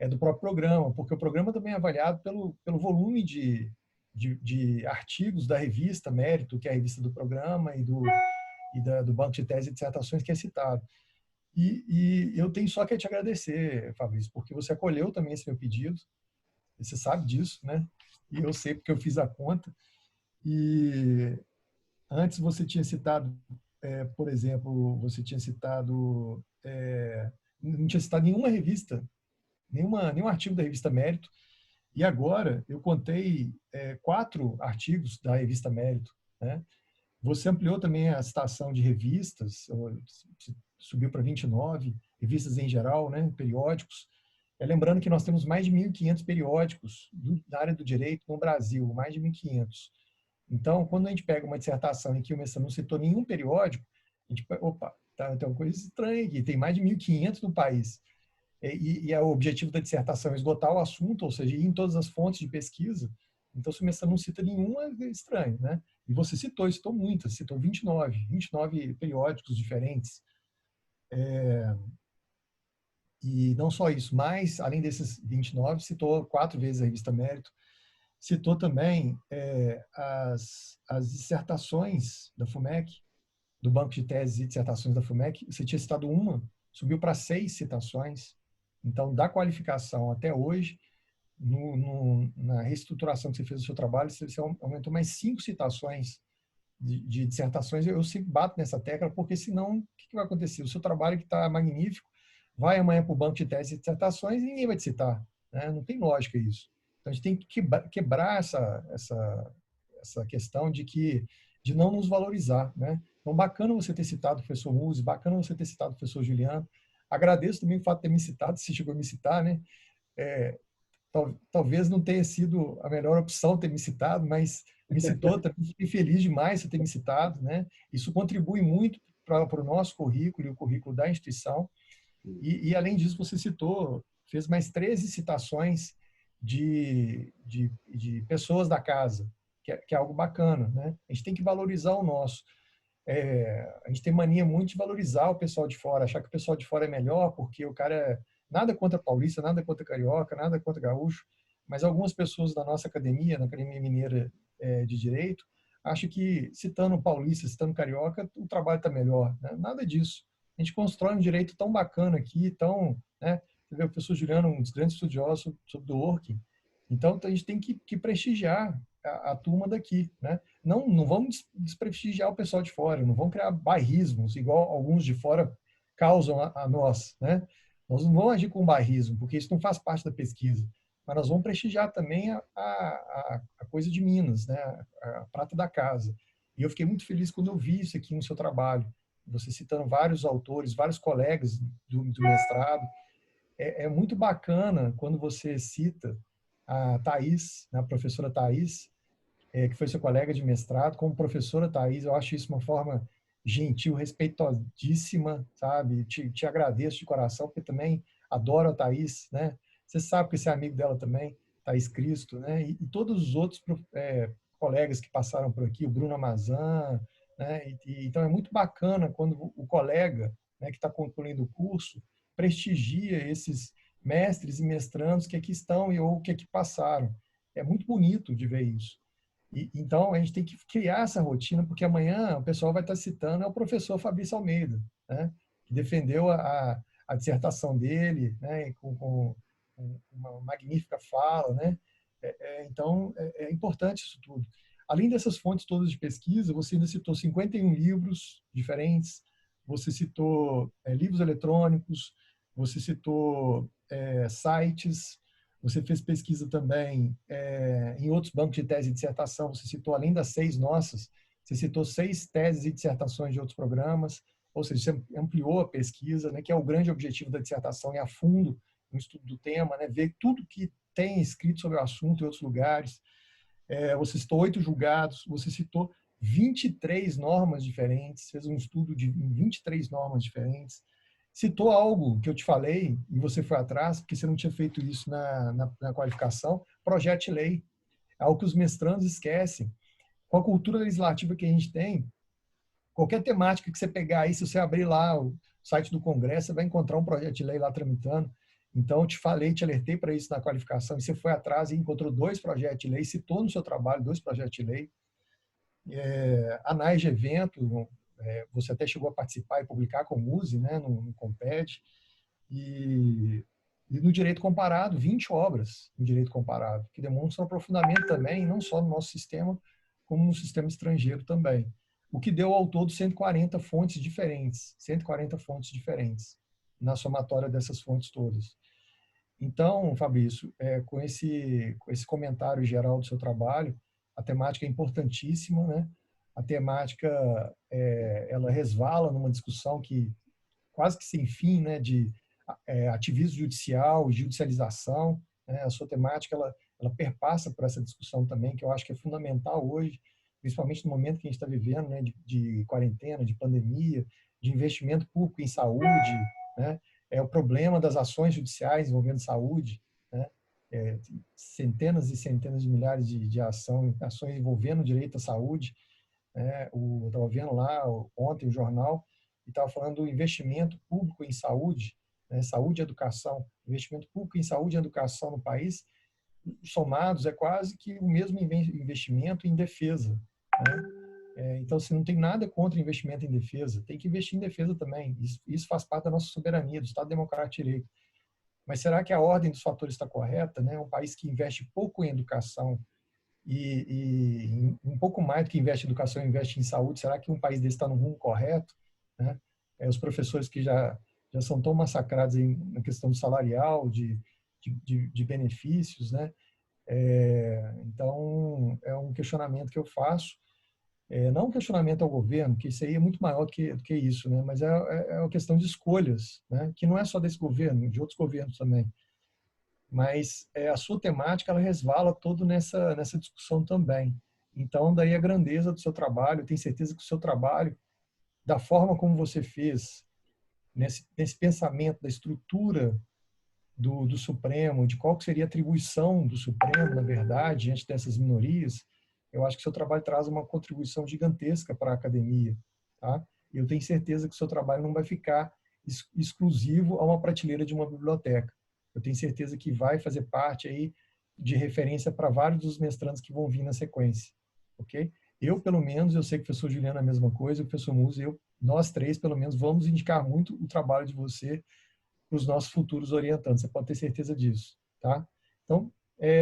do próprio programa, porque o programa também é avaliado pelo volume de artigos da revista Mérito, que é a revista do programa, do banco de tese e dissertações que é citado. E eu tenho só que te agradecer, Fabrício, porque você acolheu também esse meu pedido, você sabe disso, né? E eu sei porque eu fiz a conta. E antes você tinha citado, por exemplo, não tinha citado nenhuma revista, nenhum artigo da revista Mérito, e agora eu contei 4 artigos da revista Mérito, né? Você ampliou também a citação de revistas, subiu para 29, revistas em geral, né? Periódicos. Lembrando que nós temos mais de 1.500 periódicos da área do direito no Brasil, mais de 1.500. Então, quando a gente pega uma dissertação em que o mestrando não citou nenhum periódico, a gente, opa, tem uma coisa estranha aqui, tem mais de 1.500 no país. E o objetivo da dissertação é esgotar o assunto, ou seja, ir em todas as fontes de pesquisa. Então, se o mestrando não cita nenhum, é estranho, né? E você citou muitas, citou 29 periódicos diferentes. E não só isso, mas, além desses 29, citou 4 vezes a revista Mérito, citou também as dissertações da FUMEC, do Banco de Teses e Dissertações da FUMEC. Você tinha citado uma, subiu para 6 citações. Então, da qualificação até hoje, na reestruturação que você fez do seu trabalho, você aumentou mais 5 citações de dissertações. Eu sempre bato nessa tecla, porque senão, o que vai acontecer? O seu trabalho, que está magnífico, vai amanhã para o Banco de Teses e Dissertações e ninguém vai te citar, né? Não tem lógica isso. Então, a gente tem que quebrar essa questão de não nos valorizar, né? Então, bacana você ter citado o professor Musi, bacana você ter citado o professor Juliano. Agradeço também o fato de ter me citado, se chegou a me citar, né? Talvez não tenha sido a melhor opção ter me citado, mas me citou, também fiquei feliz demais de ter me citado, né? Isso contribui muito para o nosso currículo e o currículo da instituição. E além disso, você fez mais 13 citações de pessoas da casa, que é algo bacana, né? A gente tem que valorizar o nosso. A gente tem mania muito de valorizar o pessoal de fora, achar que o pessoal de fora é melhor, porque o cara nada contra paulista, nada contra carioca, nada contra gaúcho, mas algumas pessoas da nossa academia, na Academia Mineira de Direito, acha que citando paulista, citando carioca, o trabalho está melhor, né? Nada disso. A gente constrói um direito tão bacana aqui, tão, né? Você vê o professor Juliano, um dos grandes estudiosos sobre o working. Então, a gente tem que prestigiar a turma daqui, né? Não vamos desprestigiar o pessoal de fora, não vamos criar bairrismos, igual alguns de fora causam a nós, né? Nós não vamos agir com bairrismo, porque isso não faz parte da pesquisa. Mas nós vamos prestigiar também a coisa de Minas, né? A prata da casa. E eu fiquei muito feliz quando eu vi isso aqui no seu trabalho. Você citando vários autores, vários colegas do mestrado. É muito bacana quando você cita a Thais, a professora Thais, que foi seu colega de mestrado, como professora Thais. Eu acho isso uma forma gentil, respeitosíssima, sabe? Te agradeço de coração, porque também adoro a Thais, né? Você sabe que você é amigo dela também, Thais Cristo, né? E todos os outros colegas que passaram por aqui, o Bruno Amazan, né? Então é muito bacana quando o colega, né, que está concluindo o curso prestigia esses mestres e mestrandos que aqui estão ou que aqui passaram. É muito bonito de ver isso. Então, a gente tem que criar essa rotina, porque amanhã o pessoal vai estar citando o professor Fabrício Almeida, né, que defendeu a dissertação dele, né, com uma magnífica fala. Né. Então, é importante isso tudo. Além dessas fontes todas de pesquisa, você ainda citou 51 livros diferentes, você citou livros eletrônicos, você citou sites, você fez pesquisa também em outros bancos de tese e dissertação. Você citou, além das 6 nossas, você citou 6 teses e dissertações de outros programas, ou seja, você ampliou a pesquisa, né, que é o grande objetivo da dissertação, é a fundo no estudo do tema, né, ver tudo que tem escrito sobre o assunto em outros lugares. Você citou 8 julgados, você citou 23 normas diferentes, fez um estudo de 23 normas diferentes. Citou algo que eu te falei e você foi atrás, porque você não tinha feito isso na qualificação, projeto de lei. É algo que os mestrandos esquecem. Com a cultura legislativa que a gente tem, qualquer temática que você pegar aí, se você abrir lá o site do Congresso, você vai encontrar um projeto de lei lá tramitando. Então, eu te falei, te alertei para isso na qualificação, e você foi atrás e encontrou 2 projetos de lei, citou no seu trabalho 2 projetos de lei. Anais de evento, você até chegou a participar e publicar com o MUSE, né, no Comped. E no direito comparado, 20 obras no direito comparado, que demonstram aprofundamento também, não só no nosso sistema, como no sistema estrangeiro também. O que deu ao todo 140 fontes diferentes, 140 fontes diferentes, na somatória dessas fontes todas. Então, Fabrício, com esse comentário geral do seu trabalho, a temática é importantíssima, né? A temática, ela resvala numa discussão que quase que sem fim, né, de ativismo judicial, judicialização. Né? A sua temática ela perpassa por essa discussão também, que eu acho que é fundamental hoje, principalmente no momento que a gente está vivendo, né, de quarentena, de pandemia, de investimento público em saúde, né? O problema das ações judiciais envolvendo saúde, né? Centenas e centenas de milhares de ações envolvendo o direito à saúde. Né? Eu estava vendo lá ontem o jornal e estava falando do investimento público em saúde, né? Saúde e educação. Investimento público em saúde e educação no país, somados, é quase que o mesmo investimento em defesa. Né? Então, se não tem nada contra investimento em defesa, tem que investir em defesa também. Isso faz parte da nossa soberania, do Estado Democrático de Direito. Mas será que a ordem dos fatores está correta? Né? Um país que investe pouco em educação e um pouco mais do que investe em educação, investe em saúde, será que um país desse está no rumo correto? Né? Os professores que já são tão massacrados na questão do salarial, de benefícios, né? Então, é um questionamento que eu faço. Não um questionamento ao governo, que isso aí é muito maior do que isso, né? Mas é uma questão de escolhas, né? Que não é só desse governo, de outros governos também. Mas a sua temática, ela resvala todo nessa discussão também. Então, daí a grandeza do seu trabalho, eu tenho certeza que o seu trabalho, da forma como você fez, nesse pensamento da estrutura do Supremo, de qual que seria a atribuição do Supremo, na verdade, diante dessas minorias, eu acho que o seu trabalho traz uma contribuição gigantesca para a academia. Tá? E eu tenho certeza que o seu trabalho não vai ficar exclusivo a uma prateleira de uma biblioteca. Eu tenho certeza que vai fazer parte aí de referência para vários dos mestrandos que vão vir na sequência. Ok? Eu, pelo menos, eu sei que o professor Juliano é a mesma coisa, o professor Musa, nós três, pelo menos, vamos indicar muito o trabalho de você para os nossos futuros orientandos. Você pode ter certeza disso, tá? Então,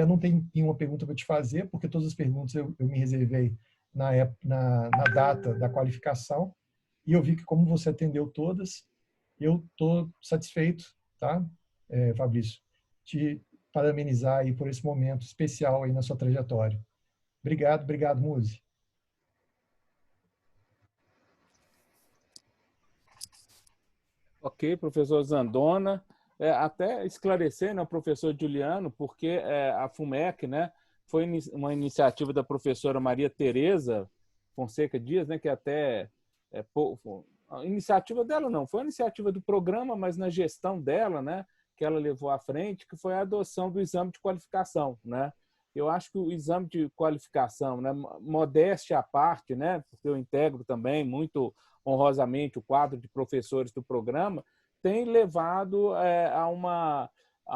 não tem nenhuma pergunta para te fazer, porque todas as perguntas eu me reservei na data da qualificação, e eu vi que como você atendeu todas, eu estou satisfeito, tá, Fabrício, te parabenizar aí por esse momento especial aí na sua trajetória. Obrigado, Muzi.
Ok, professor Zandona. Até esclarecer, né, professor Juliano, porque a FUMEC, né, foi uma iniciativa da professora Maria Tereza Fonseca Dias, né, que até a iniciativa dela não, foi a iniciativa do programa, mas na gestão dela, né, que ela levou à frente, que foi a adoção do exame de qualificação, né? Eu acho que o exame de qualificação, né, modéstia à parte, né, porque eu integro também muito honrosamente o quadro de professores do programa, tem levado a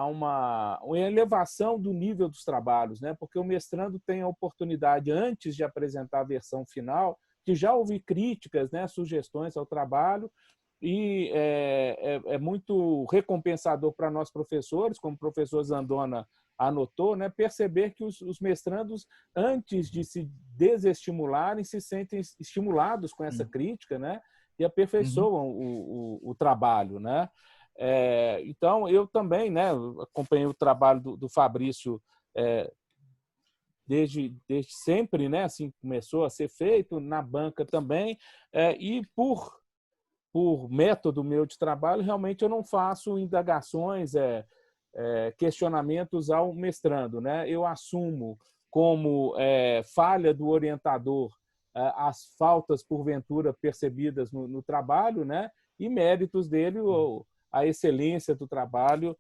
uma elevação do nível dos trabalhos, né? Porque o mestrando tem a oportunidade, antes de apresentar a versão final, de já ouvir críticas, né, sugestões ao trabalho, e é muito recompensador para nós professores, como o professor Zandona anotou, né, perceber que os mestrandos, antes de se desestimularem, se sentem estimulados com essa crítica, né, e aperfeiçoam o trabalho, né? Então, eu também, né, acompanhei o trabalho do Fabrício desde sempre, né, assim começou a ser feito, na banca também, e por método meu de trabalho, realmente eu não faço indagações, questionamentos ao mestrando, né? Eu assumo como falha do orientador as faltas, porventura, percebidas no trabalho, né? E méritos dele, a excelência do trabalho,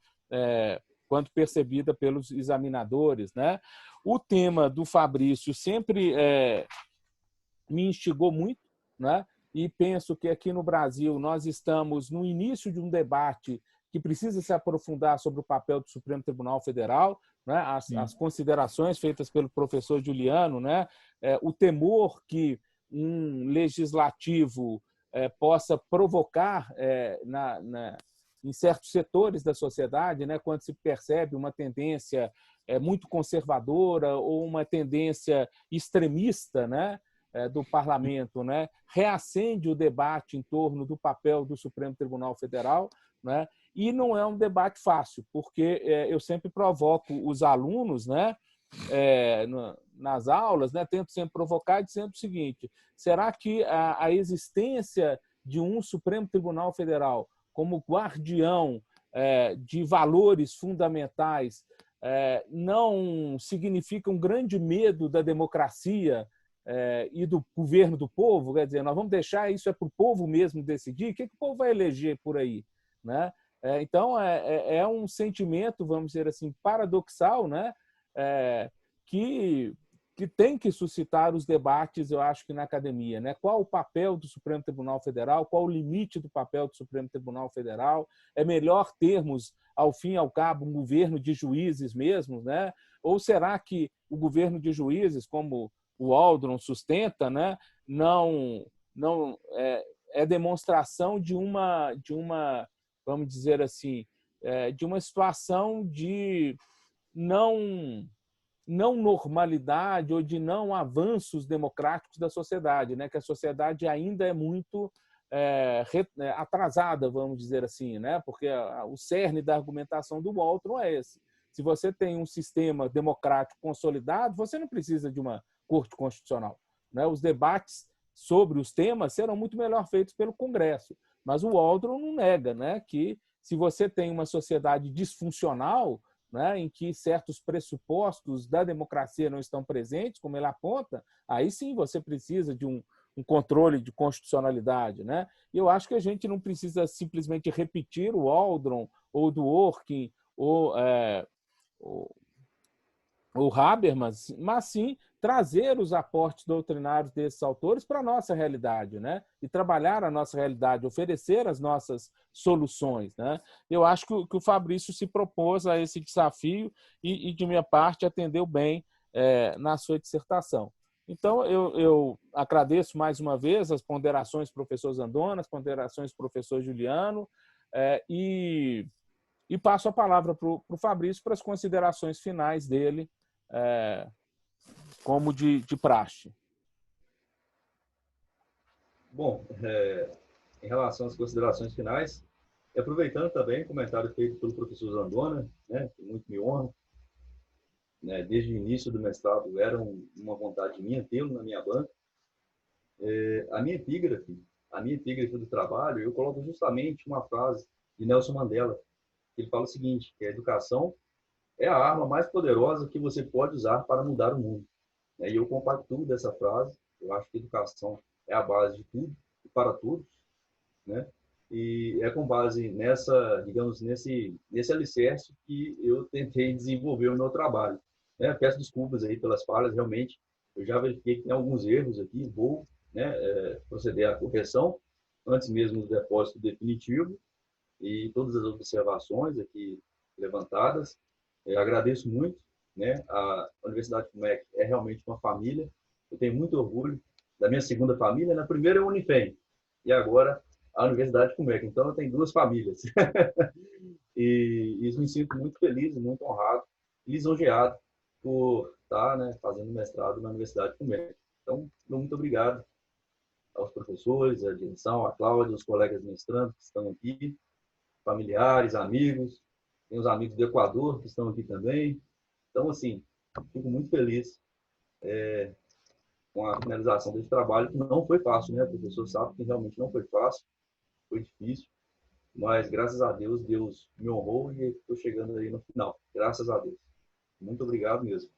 quando percebida pelos examinadores, né? O tema do Fabrício sempre me instigou muito, né? E penso que aqui no Brasil nós estamos no início de um debate que precisa se aprofundar sobre o papel do Supremo Tribunal Federal, né? As considerações feitas pelo professor Juliano, né? O temor que um legislativo possa provocar em certos setores da sociedade, né? Quando se percebe uma tendência muito conservadora ou uma tendência extremista, né, do parlamento, né, reacende o debate em torno do papel do Supremo Tribunal Federal, né, e não é um debate fácil, porque eu sempre provoco os alunos, né, nas aulas, né, tento sempre provocar dizendo o seguinte: será que a existência de um Supremo Tribunal Federal como guardião de valores fundamentais não significa um grande medo da democracia e do governo do povo? Quer dizer, nós vamos deixar isso para o povo mesmo decidir? O que o povo vai eleger por aí, né? Então, é um sentimento, vamos dizer assim, paradoxal, né? Que tem que suscitar os debates, eu acho que na academia, né? Qual o papel do Supremo Tribunal Federal? Qual o limite do papel do Supremo Tribunal Federal? É melhor termos, ao fim e ao cabo, um governo de juízes mesmo, né? Ou será que o governo de juízes, como o Waldron sustenta, né, não é demonstração de uma, vamos dizer assim, de uma situação de não normalidade ou de não avanços democráticos da sociedade, né? Que a sociedade ainda é muito atrasada, vamos dizer assim, né? Porque o cerne da argumentação do Waldron é esse. Se você tem um sistema democrático consolidado, você não precisa de uma Corte Constitucional, né? Os debates sobre os temas serão muito melhor feitos pelo Congresso, mas o Waldron não nega, né, que se você tem uma sociedade disfuncional, né, em que certos pressupostos da democracia não estão presentes, como ele aponta, aí sim você precisa de um controle de constitucionalidade, né? E eu acho que a gente não precisa simplesmente repetir o Waldron ou do Dworkin ou Habermas, mas sim trazer os aportes doutrinários desses autores para a nossa realidade, né? E trabalhar a nossa realidade, oferecer as nossas soluções, né? Eu acho que o Fabrício se propôs a esse desafio e de minha parte, atendeu bem na sua dissertação. Então, eu agradeço mais uma vez as ponderações do professor Zandona, as ponderações do professor Juliano, e passo a palavra para o Fabrício para as considerações finais dele, como de praxe.
Bom, em relação às considerações finais, aproveitando também o comentário feito pelo professor Zandona, né, que muito me honra, né, desde o início do mestrado era uma vontade minha tê-lo na minha banca. A minha epígrafe do trabalho, eu coloco justamente uma frase de Nelson Mandela. Ele fala o seguinte, que a educação é a arma mais poderosa que você pode usar para mudar o mundo. E eu compactuo dessa frase. Eu acho que a educação é a base de tudo e para todos, né? E é com base nessa, digamos, nesse alicerce que eu tentei desenvolver o meu trabalho. Peço desculpas aí pelas falhas, realmente. Eu já verifiquei que tem alguns erros aqui, vou, né, proceder à correção antes mesmo do depósito definitivo e todas as observações aqui levantadas. Eu agradeço muito, né? A Universidade FUMEC é realmente uma família. Eu tenho muito orgulho da minha segunda família. Na primeira é a Unifem e agora a Universidade FUMEC. Então, eu tenho duas famílias. E isso me sinto muito feliz, muito honrado e lisonjeado por estar, né, fazendo mestrado na Universidade FUMEC. Então, muito obrigado aos professores, à direção, à Cláudia, aos colegas mestrandos que estão aqui, familiares, amigos, tem os amigos do Equador que estão aqui também. Então, assim, fico muito feliz com a finalização desse trabalho, que não foi fácil, né? O professor sabe que realmente não foi fácil, foi difícil, mas graças a Deus, Deus me honrou e estou chegando aí no final. Graças a Deus. Muito obrigado mesmo.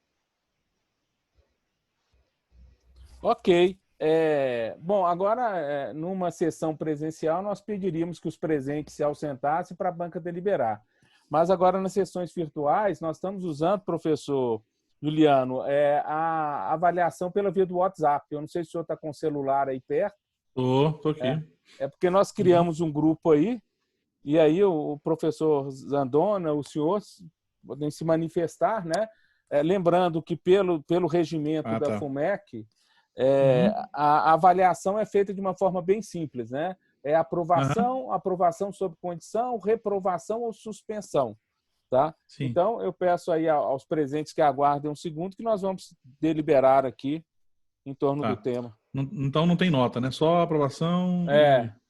Ok. Bom, agora, numa sessão presencial, nós pediríamos que os presentes se ausentassem para a banca deliberar. Mas agora, nas sessões virtuais, nós estamos usando, professor Juliano, a avaliação pela via do WhatsApp. Eu não sei se o senhor está com o celular aí perto.
Estou aqui.
É porque nós criamos um grupo aí, e aí o professor Zandona, o senhor, podem se manifestar, né? Lembrando que pelo regimento da FUMEC, a avaliação é feita de uma forma bem simples, né? É aprovação, aprovação sob condição, reprovação ou suspensão, tá?
Sim.
Então, eu peço aí aos presentes que aguardem um segundo que nós vamos deliberar aqui em torno do tema.
Então não tem nota, né? Só aprovação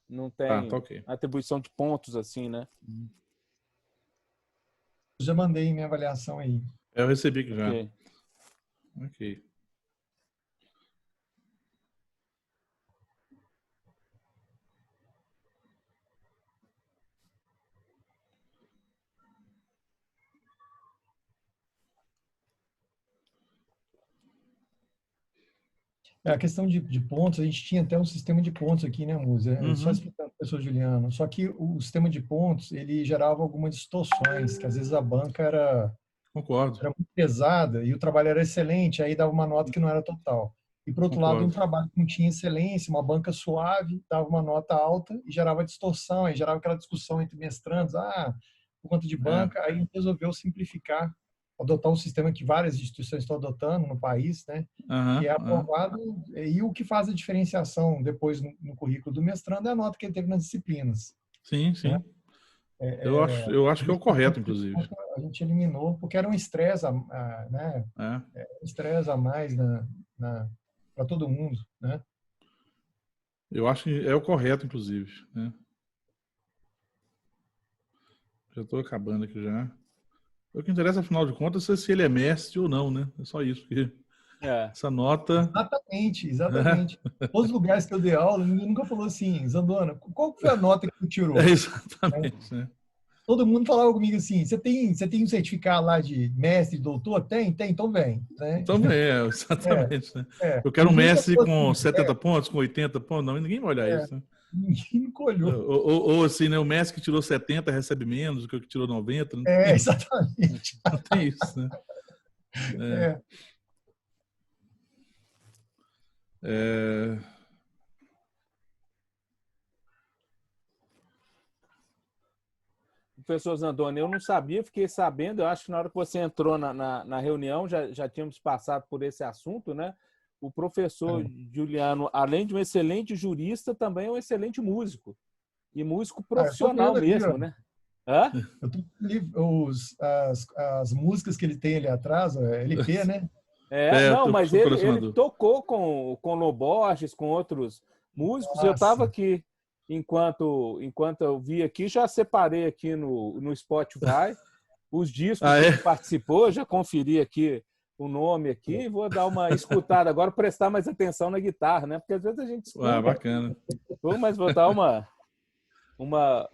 não tem
tá okay.
atribuição de pontos assim, né?
Já mandei minha avaliação aí.
Eu recebi aqui já. Ok.
A questão de pontos, a gente tinha até um sistema de pontos aqui, né, Musa? Só explicando para o professor Juliano. Só que o sistema de pontos, ele gerava algumas distorções, que às vezes a banca era muito pesada e o trabalho era excelente, aí dava uma nota que não era total. E, por outro lado, um trabalho que não tinha excelência, uma banca suave, dava uma nota alta e gerava distorção, aí gerava aquela discussão entre mestrandos, por conta de banca, aí a gente resolveu simplificar, adotar um sistema que várias instituições estão adotando no país, né? Que é aprovado, e o que faz a diferenciação depois no currículo do mestrando é a nota que ele teve nas disciplinas.
Sim, sim. Né? Eu acho que é o correto, inclusive.
A gente eliminou, porque era um estresse, né? Um estresse a mais para todo mundo, né?
Eu acho que é o correto, inclusive, né? Já estou acabando aqui já. O que interessa, afinal de contas, é se ele é mestre ou não, né? É só isso. Porque essa nota...
Exatamente. Todos os lugares que eu dei aula, ninguém nunca falou assim, Zandona, qual foi a nota que tu tirou?
Exatamente, né?
Todo mundo falava comigo assim, você tem um certificado lá de mestre, doutor? Tem, então vem. Né?
Então vem, exatamente. Né? Eu quero um mestre com 70 pontos, com 80 pontos. Não, ninguém vai olhar isso, né?
Ninguém nunca olhou.
Ou assim, né? O mestre que tirou 70 recebe menos do que o que tirou 90. Não tem,
exatamente.
Não tem isso, né?
Professor Zandona, eu não sabia, fiquei sabendo, eu acho que na hora que você entrou na reunião, já tínhamos passado por esse assunto, né? o professor Juliano, além de um excelente jurista, também é um excelente músico. E músico profissional mesmo, né? Hã?
Eu tô as músicas que ele tem ali atrás, LP, né?
Não, mas ele tocou com Lô Borges, com outros músicos.
Nossa.
Eu estava aqui, enquanto eu vi aqui, já separei aqui no Spotify os discos que ele participou, já conferi aqui o nome aqui, vou dar uma escutada agora, prestar mais atenção na guitarra, né? Porque às vezes a gente escuta.
Bacana.
Mas vou dar uma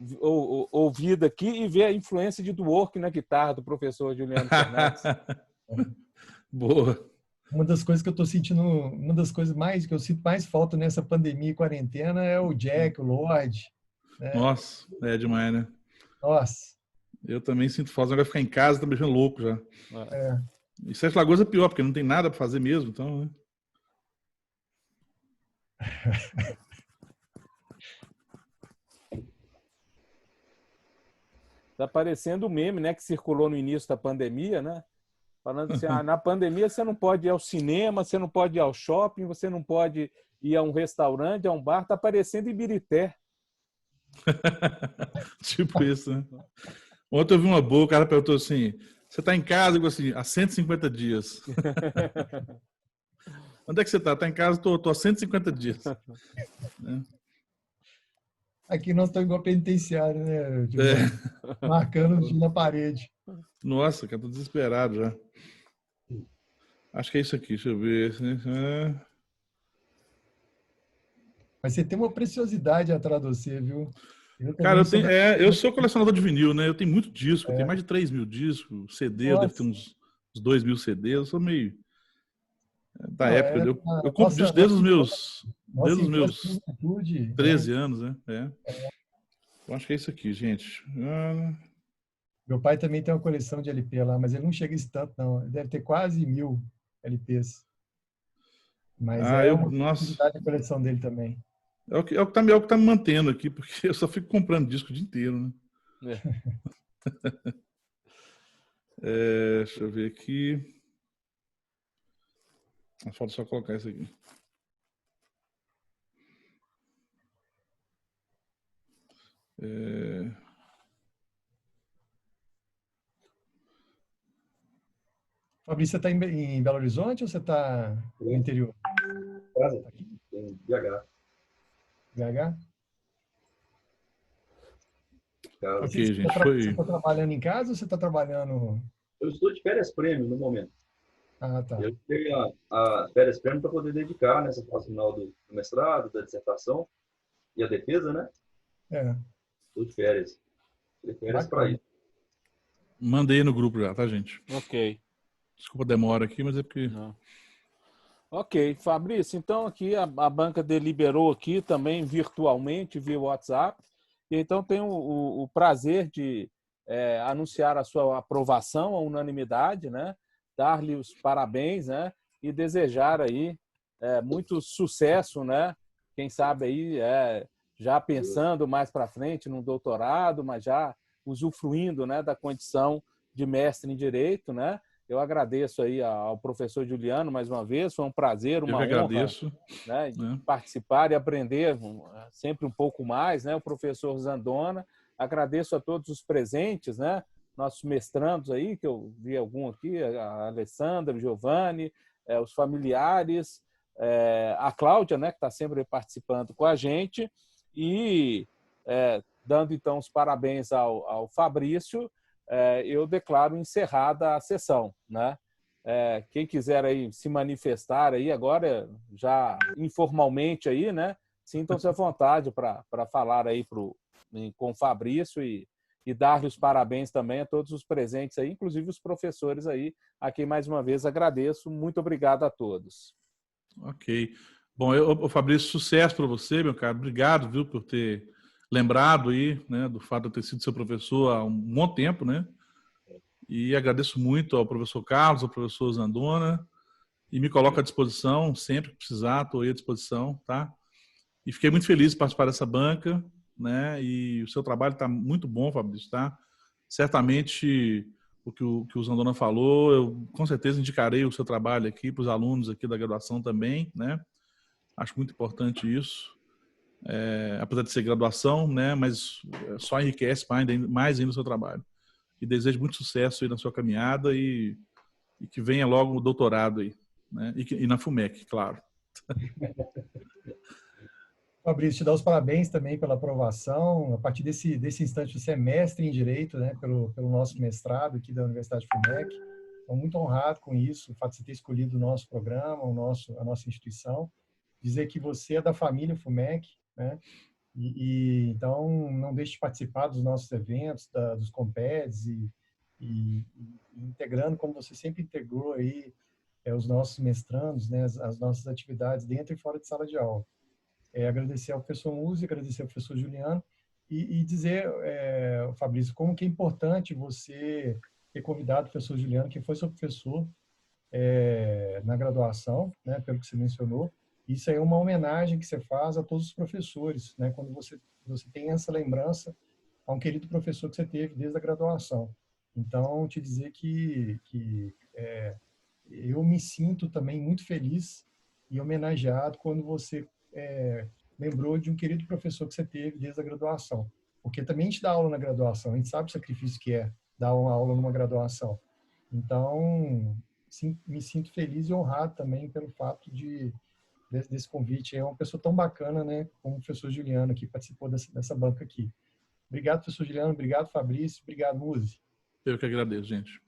ouvida aqui e ver a influência de Dwork na guitarra do professor Juliano Fernandes.
Boa.
Uma das coisas que eu tô sentindo, uma das coisas que eu sinto mais falta nessa pandemia e quarentena é o Jack, o Lorde. Né?
Nossa, é demais, né?
Nossa.
Eu também sinto falta, agora ficar em casa tá me deixando louco já. E Sete Lagoas é pior, porque não tem nada para fazer mesmo, então, né?
Tá parecendo o meme, né, que circulou no início da pandemia, né? Falando assim, na pandemia você não pode ir ao cinema, você não pode ir ao shopping, você não pode ir a um restaurante, a um bar, tá parecendo Ibirité.
Tipo isso, né? Ontem eu vi uma boa, o cara perguntou assim, você tá em casa? Eu assim, há 150 dias. Onde é que você tá? Tá em casa? Tô há 150 dias.
Aqui nós estamos igual penitenciário, né? Marcando na parede.
Nossa, cara, tô desesperado já. Acho que é isso aqui, deixa eu ver.
Mas você tem uma preciosidade atrás de você, viu?
Cara, eu sou colecionador de vinil, né? Eu tenho muito disco, eu tenho mais de 3.000 discos, CD, eu devo ter uns 2.000 CDs, eu sou meio da época. Eu compro disco desde os meus 13 anos, né? Eu acho que é isso aqui, gente.
Meu pai também tem uma coleção de LP lá, mas ele não chega a esse tanto, não. Ele deve ter quase 1.000 LPs. Mas uma curiosidade da coleção dele também.
É o que tá me mantendo aqui, porque eu só fico comprando disco o dia inteiro, né? Deixa eu ver aqui. Falta só colocar isso aqui.
Fabrício, você está em Belo Horizonte ou você está no interior?
Casa, em BH.
BH?
Ok, gente.
Você está trabalhando em casa ou você está trabalhando...
Eu estou de férias prêmio no momento.
Ah, tá.
Eu tenho a férias prêmio para poder dedicar nessa fase final do mestrado, da dissertação e a defesa, né? Estou de férias. De férias para isso.
Mandei no grupo já, tá, gente?
Ok.
Desculpa a demora aqui, mas é porque...
Não. Ok, Fabrício, então aqui a banca deliberou aqui também virtualmente, via WhatsApp, e então tenho o prazer de anunciar a sua aprovação, a unanimidade, né? Dar-lhe os parabéns, né? E desejar aí muito sucesso, né? Quem sabe aí já pensando mais para frente num doutorado, mas já usufruindo, né, da condição de mestre em Direito, né? Eu agradeço aí ao professor Juliano mais uma vez, foi um prazer, uma honra, né, de participar e aprender sempre um pouco mais, né? O professor Zandona, agradeço a todos os presentes, né? Nossos mestrandos aí, que eu vi algum aqui, a Alessandra, o Giovanni, os familiares, a Cláudia, né, que está sempre participando com a gente, e dando então os parabéns ao Fabrício, eu declaro encerrada a sessão, né? Quem quiser aí se manifestar aí agora, já informalmente aí, né? Sintam-se à vontade para falar aí com o Fabrício e dar-lhe os parabéns também a todos os presentes aí, inclusive os professores aí, a quem mais uma vez agradeço. Muito obrigado a todos.
Ok. Bom, Fabrício, sucesso para você, meu caro. Obrigado, viu, por ter lembrado aí, né, do fato de eu ter sido seu professor há um bom tempo, né? E agradeço muito ao professor Carlos, ao professor Zandona, e me coloco à disposição, sempre que precisar, estou aí à disposição, tá? E fiquei muito feliz de participar dessa banca, né? E o seu trabalho está muito bom, Fabrício, tá? Certamente que o Zandona falou. Eu com certeza indicarei o seu trabalho aqui para os alunos aqui da graduação também, né? Acho muito importante isso. Apesar de ser graduação, né? Mas só enriquece mais ainda o seu trabalho. E desejo muito sucesso aí na sua caminhada e que venha logo o doutorado aí, né? E na FUMEC, claro.
Fabrício, te dar os parabéns também pela aprovação. A partir desse instante, você é mestre em Direito, né, pelo nosso mestrado aqui da Universidade FUMEC. Estou muito honrado com isso, o fato de você ter escolhido o nosso programa, a nossa instituição. Dizer que você é da família FUMEC, né? Então, não deixe de participar dos nossos eventos, dos Compeds e integrando, como você sempre integrou aí, os nossos mestrandos, né, as nossas atividades dentro e fora de sala de aula. Agradecer ao professor Muzi, agradecer ao professor Juliano e dizer, Fabrício, como que é importante você ter convidado o professor Juliano, que foi seu professor na graduação, né, pelo que você mencionou. Isso aí é uma homenagem que você faz a todos os professores, né, quando você tem essa lembrança a um querido professor que você teve desde a graduação. Então, te dizer que eu me sinto também muito feliz e homenageado quando você lembrou de um querido professor que você teve desde a graduação. Porque também a gente dá aula na graduação, a gente sabe o sacrifício que é dar uma aula numa graduação. Então, sim, me sinto feliz e honrado também pelo fato desse convite. É uma pessoa tão bacana, né, como o professor Juliano, que participou dessa banca aqui. Obrigado, professor Juliano. Obrigado, Fabrício. Obrigado, Muzi.
Eu que agradeço, gente.